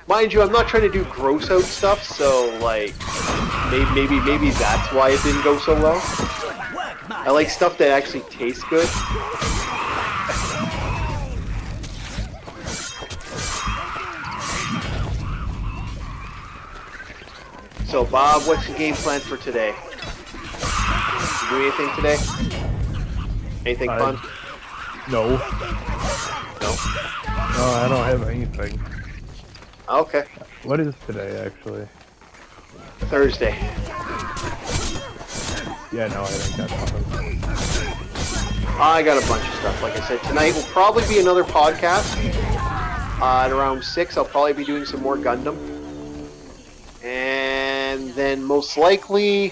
Mind you, I'm not trying to do gross out stuff, so like maybe that's why it didn't go so well. I like stuff that actually tastes good. So Bob, what's the game plan for today? You do anything today? Anything fun? No. No? No, I don't have anything. Okay. What is today, actually? Thursday. Yeah, no, I ain't got nothing. I got a bunch of stuff. Like I said, tonight will probably be another podcast. At around 6, I'll probably be doing some more Gundam. And then most likely,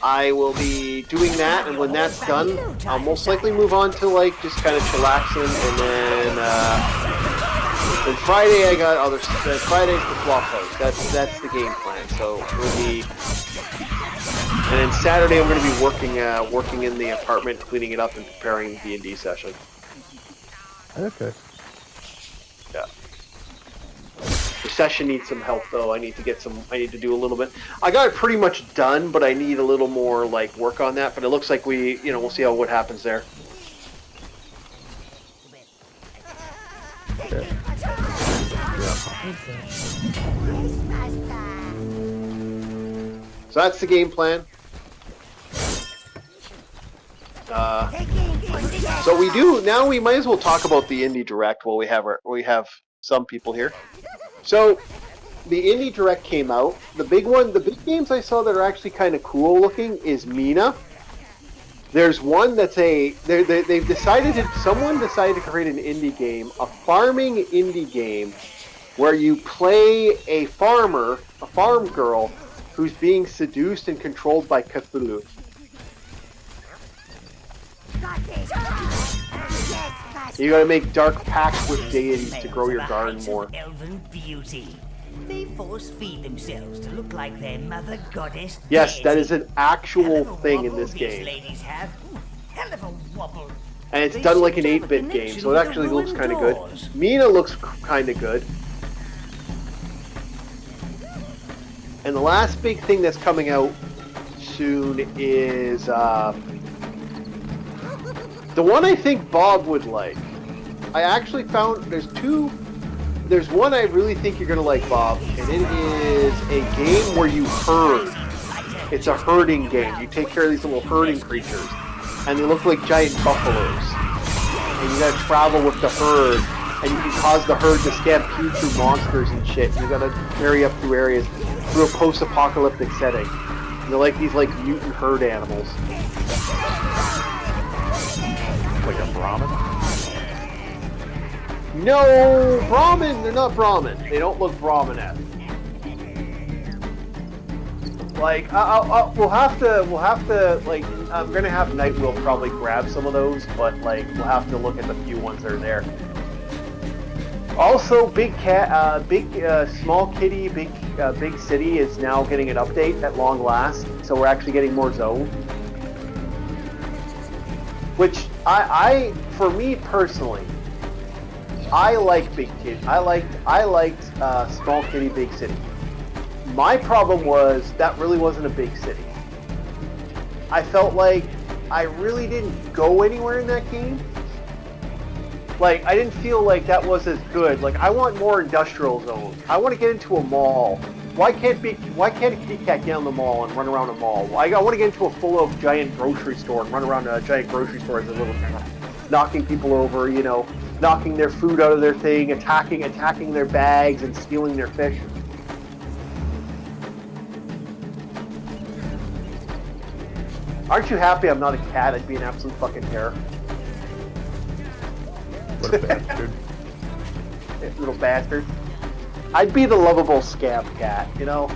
I will be doing that. And when that's done, I'll most likely move on to like just kind of chillaxing. And then Friday, I got other. Friday's the flop house. That's the game plan. So we'll be. And then Saturday, I'm going to be working in the apartment, cleaning it up and preparing the D&D session. Okay. Yeah. The session needs some help, though. I need to do a little bit. I got it pretty much done, but I need a little more like work on that. But it looks like we'll see what happens there. So that's the game plan. So we do now. We might as well talk about the indie direct while we have some people here. So the indie direct came out. The big games I saw that are actually kind of cool looking is Mina. There's one that's they've decided someone decided to create an indie game, a farming indie game, where you play a farm girl who's being seduced and controlled by Cthulhu. You gotta make dark pacts with deities to grow your garden more. Elven beauty. They force feed themselves to look like their mother goddess. Yes, that is an actual thing in this game. Ladies have. Hell of a wobble. And it's done like an 8-bit game, so it actually looks kind of good. Mina looks kind of good. And the last big thing that's coming out soon is the one I think Bob would like. I actually found there's one I really think you're going to like, Bob, and it is a game where you herd. It's a herding game. You take care of these little herding creatures, and they look like giant buffaloes. And you got to travel with the herd, and you can cause the herd to stampede through monsters and shit. You got to carry up through areas through a post-apocalyptic setting. And they're like these mutant herd animals. Like a Brahmin? No, Brahmin. They're not Brahmin. They don't look Brahmin-esque. Like, we'll have to, like, I'm gonna have Nightwheel probably grab some of those, but like, we'll have to look at the few ones that are there. Also, Small Kitty, Big City is now getting an update at long last, so we're actually getting more zones. Which for me personally, I like Big Kitty. I liked Small Kitty, Big City. My problem was that really wasn't a big city. I felt like I really didn't go anywhere in that game. Like, I didn't feel like that was as good. Like, I want more industrial zones. I want to get into a mall. Why can't a kitty cat get on the mall and run around a mall? I want to get into a full of giant grocery store and run around a giant grocery store as a little cat, knocking people over, you know, knocking their food out of their thing, attacking their bags and stealing their fish. Aren't you happy I'm not a cat? I'd be an absolute fucking terror. What a bastard. Little bastard. I'd be the lovable scab cat, you know?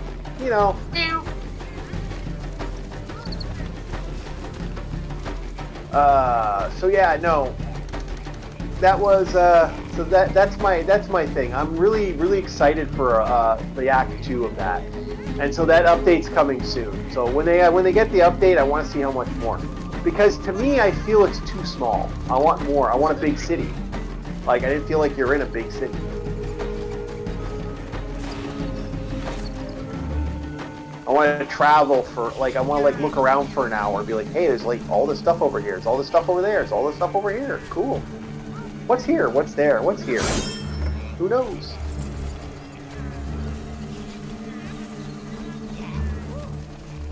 So yeah, no. That was so that's my thing. I'm really excited for the Act 2 of that. And so that update's coming soon. So when they get the update, I want to see how much more. Because to me, I feel it's too small. I want more. I want a big city. Like, I didn't feel like you're in a big city. I want to travel for, like, I want to, like, look around for an hour and be like, hey, there's, like, all this stuff over here. There's all this stuff over there. There's all this stuff over here. Cool. What's here? What's there? What's here? Who knows?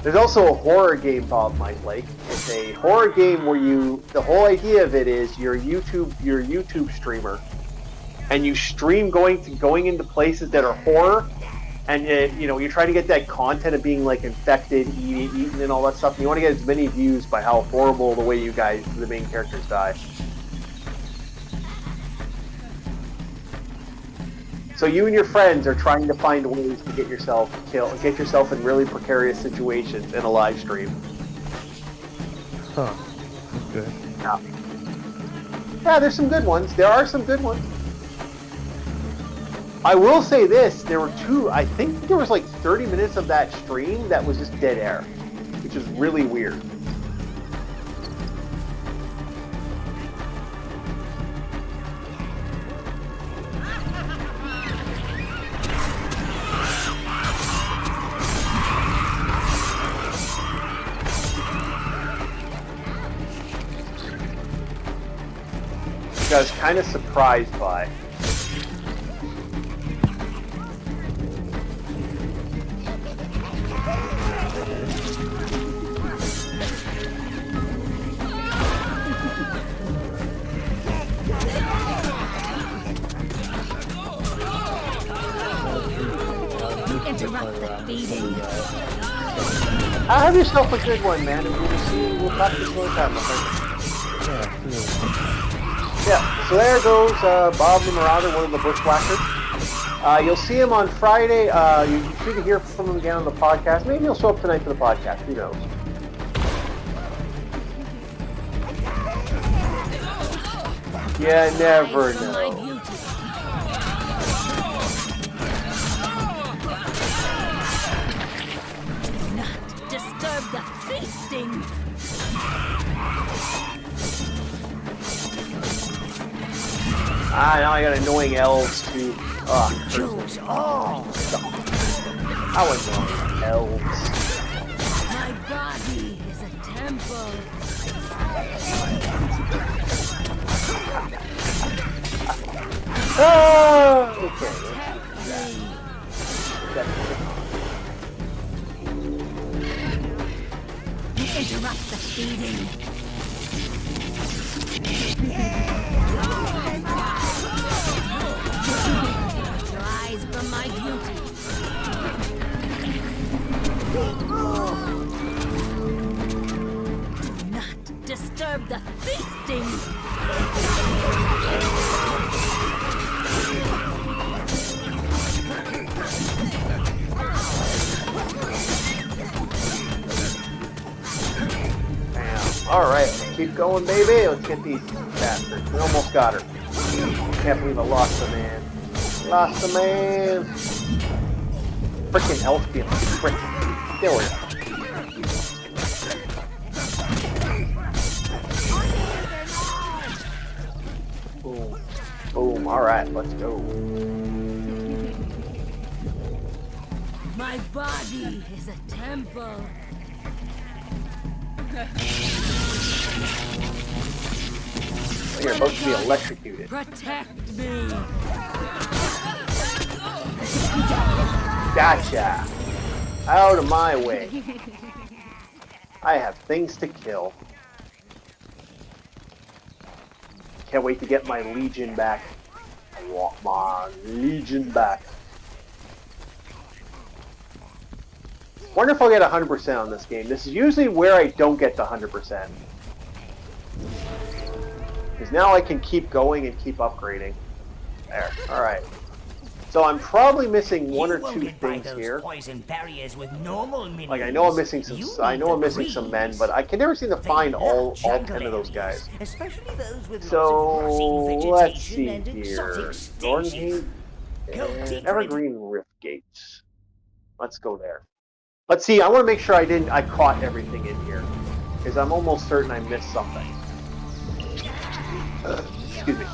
There's also a horror game Bob might like. It's a horror game where the whole idea of it is you're a YouTube streamer, and you stream going into places that are horror, and you're trying to get that content of being like infected, eaten, and all that stuff. And you want to get as many views by how horrible the way the main characters die. So you and your friends are trying to find ways to get yourself killed, get yourself in really precarious situations in a live stream. Huh. Okay. Yeah, there's some good ones. There are some good ones. I will say this, I think there was like 30 minutes of that stream that was just dead air, which is really weird. I was kind of surprised by. Interrupt the feeding. Have yourself a good one, man, and we'll talk to you another time, my friend. Yeah, so there goes Bob the Marauder, one of the bushwhackers. You'll see him on Friday. You should hear from him again on the podcast. Maybe he'll show up tonight for the podcast. Who knows? You never know. Disturb the feasting. Now I got annoying elves too. Choose all. How annoying elves. My body is a temple. Okay. Interrupt the feeding. Your eyes from my beauty. Do not disturb the feasting. Alright, keep going, baby. Let's get these bastards. We almost got her. Can't believe I lost the man. Lost the man. Frickin' elf being frickin' killer. Boom. Boom. Alright, let's go. My body is a temple. You're about to be electrocuted. Protect me. Gotcha. Out of my way. I have things to kill. Can't wait to get my Legion back. I want my Legion back. Wonder if I'll get 100% on this game. This is usually where I don't get the 100%. Because now I can keep going and keep upgrading. There. Alright. So I'm probably missing one or two things here. Like I know I'm missing some men, but I can never seem to find all 10 of those guys. So let's see here. Northgate and Evergreen Rift Gates. Let's go there. Let's see, I want to make sure I caught everything in here. Because I'm almost certain I missed something. Excuse me.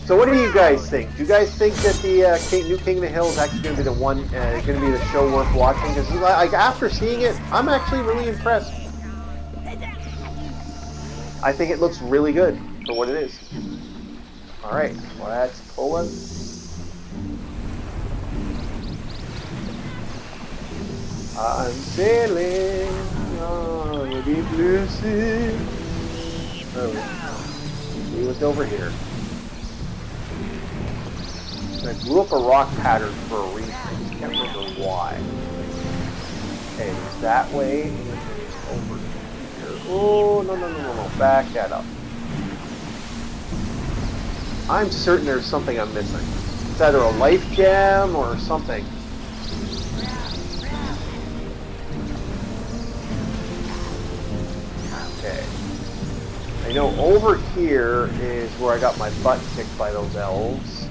So what do you guys think? Do you guys think that the New King of the Hill is actually going to be the one, going to be the show worth watching? Because like after seeing it, I'm actually really impressed. I think it looks really good for what it is. Alright, let's pull it. I'm sailing on the deep blue sea. Oh, see what's over here. I blew up a rock pattern for a reason. I just can't remember why. Okay, it's that way. Over here. Oh, no. Back that up. I'm certain there's something I'm missing. It's either a life gem or something. Okay. I know over here is where I got my butt kicked by those elves.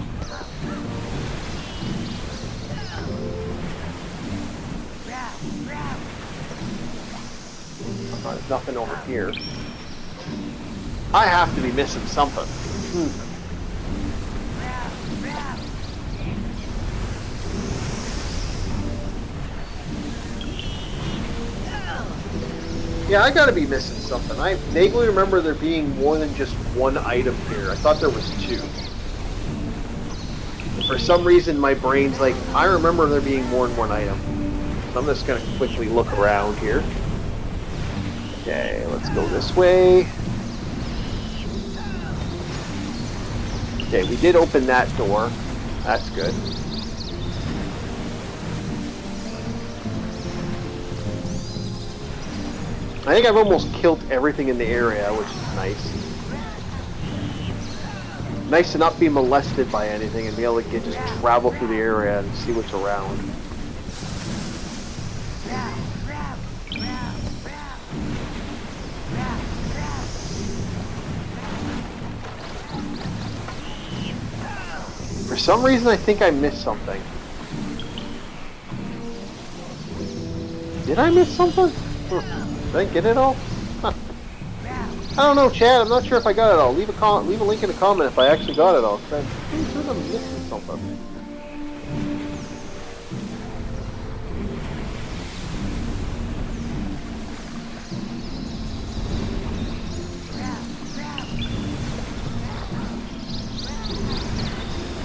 There's nothing over here. I have to be missing something. Yeah, I gotta be missing something. I vaguely remember there being more than just one item here. I thought there was two. For some reason, my brain's like, I remember there being more than one item. So I'm just gonna quickly look around here. Okay, let's go this way. Okay, we did open that door. That's good. I think I've almost killed everything in the area, which is nice. Nice to not be molested by anything and be able to just travel through the area and see what's around. For some reason, I think I missed something. Did I miss something? Did I get it all? Huh. I don't know, Chad. I'm not sure if I got it all. Leave a link in the comment if I actually got it all. I'm pretty sure I'm missing something.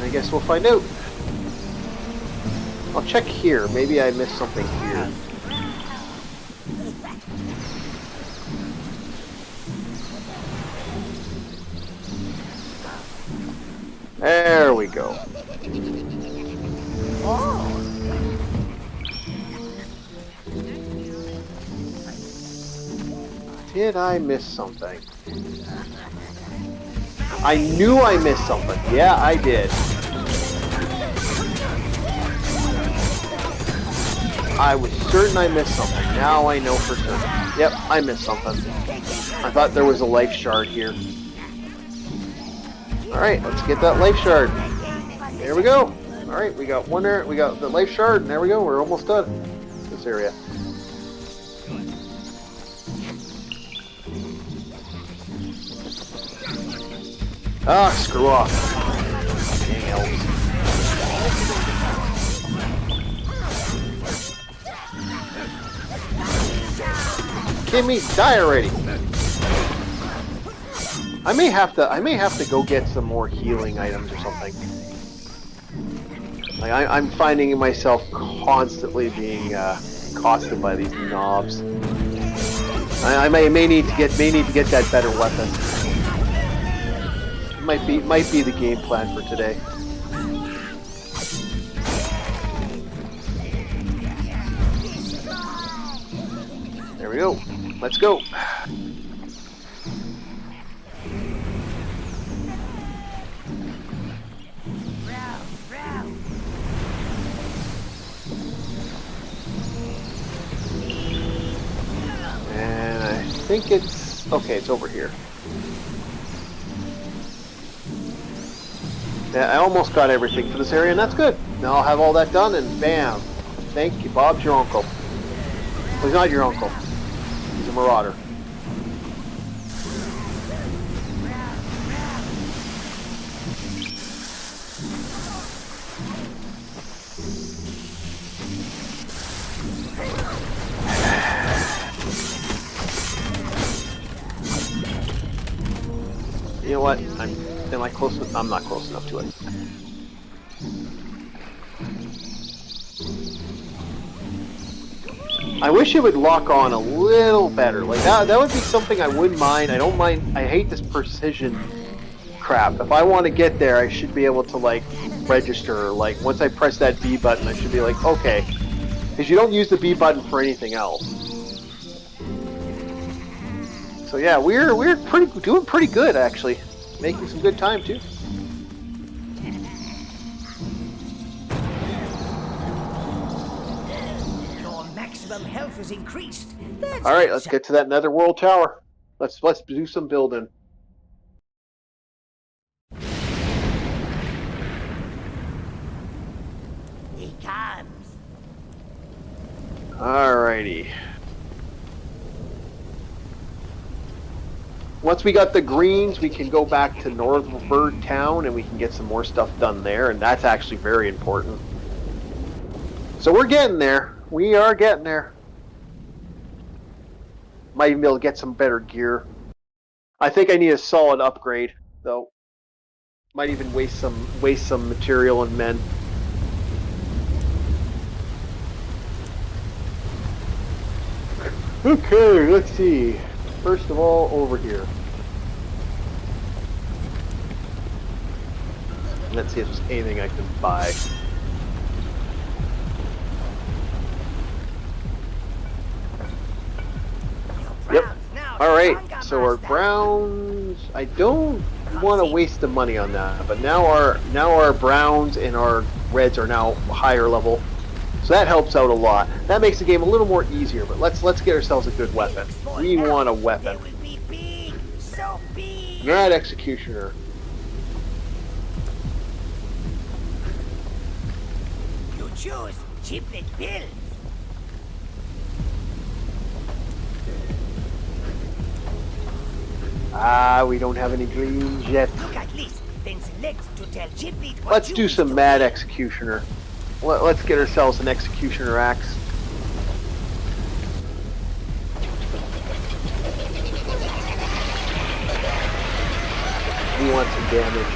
I guess we'll find out. I'll check here. Maybe I missed something here. There we go. Did I miss something? I knew I missed something. Yeah, I did. I was certain I missed something. Now I know for certain. Yep, I missed something. I thought there was a life shard here. Alright, let's get that life shard. There we go. Alright, we got one there. We got the life shard, and there we go. We're almost done this area. Ah, screw off. Dang elves. Kimmy, die already. I may have to go get some more healing items or something. Like I'm finding myself constantly being accosted by these knobs. I may need to get that better weapon. Might be the game plan for today. There we go. Let's go. And I think it's okay. It's over here. Yeah, I almost got everything for this area, and that's good. Now I'll have all that done, and bam. Thank you. Bob's your uncle. Well, he's not your uncle. He's a marauder. You know what? Am I close enough? I'm not close enough to it. I wish it would lock on a little better. Like that would be something I wouldn't mind. I don't mind. I hate this precision crap. If I want to get there, I should be able to like register. Like once I press that B button, I should be like, okay, because you don't use the B button for anything else. So yeah, we're doing pretty good actually. Making some good time too. Your maximum health is increased. All right, let's get to that netherworld tower. Let's do some building. He comes. Alrighty. Once we got the greens, we can go back to Northbird Town and we can get some more stuff done there, and that's actually very important. So we're getting there. We are getting there. Might even be able to get some better gear. I think I need a solid upgrade, though. Might even waste some material and men. Okay, let's see. First of all, over here. Let's see if there's anything I can buy. Yep. Alright, so our browns, I don't want to waste the money on that, but now our browns and our reds are now higher level. So that helps out a lot. That makes the game a little more easier, but let's get ourselves a good weapon. We want a weapon. Not Executioner. You choose chiplet pill. We don't have any greens yet. Look at least, then select to tell chiplet what Let's you do wish some to Mad be. Executioner. Let's get ourselves an Executioner axe. We want some damage.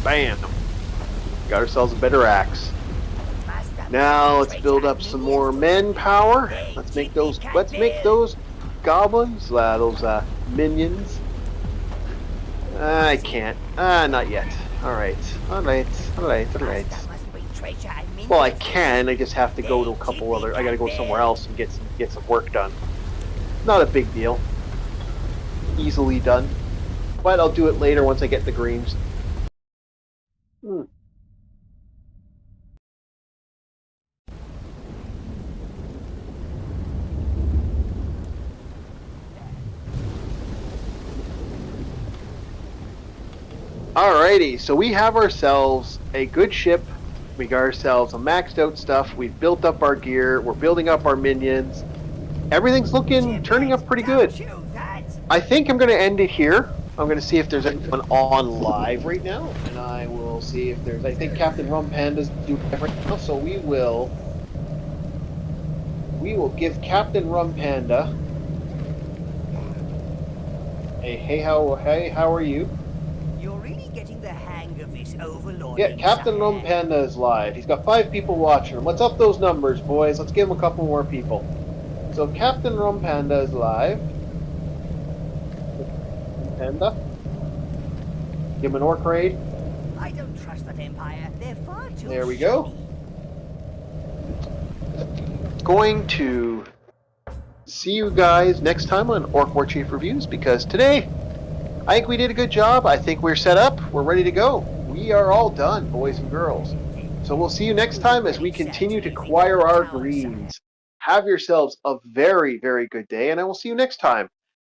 Bam! Got ourselves a better axe. Now let's build up some more men power. Let's make those goblins, those minions. I can't. Not yet. Alright. Well, I can. I just have to go to a couple other. I gotta go somewhere else and get some work done. Not a big deal. Easily done. But I'll do it later once I get the greens. Alrighty, so we have ourselves a good ship. We got ourselves a maxed out stuff. We've built up our gear. We're building up our minions. Everything's turning up pretty good. I think I'm going to end it here. I'm going to see if there's anyone on live right now, and I will see if there's. I think Captain Rum Panda's doing it right now, so we will give Captain Rum Panda a hey how are you? You're really getting the hang of this Overlord. Yeah, Captain Rum Panda is live. He's got 5 people watching him. Let's up those numbers, boys. Let's give him a couple more people. So Captain Rum Panda is live. Panda. Give him an orc raid. I don't trust that Empire. They're far too There we go. Going to see you guys next time on Orc War Chief Reviews, because today I think we did a good job. I think we're set up. We're ready to go. We are all done, boys and girls. So we'll see you next time as we continue to acquire our greens. Have yourselves a very, very good day, and I will see you next time.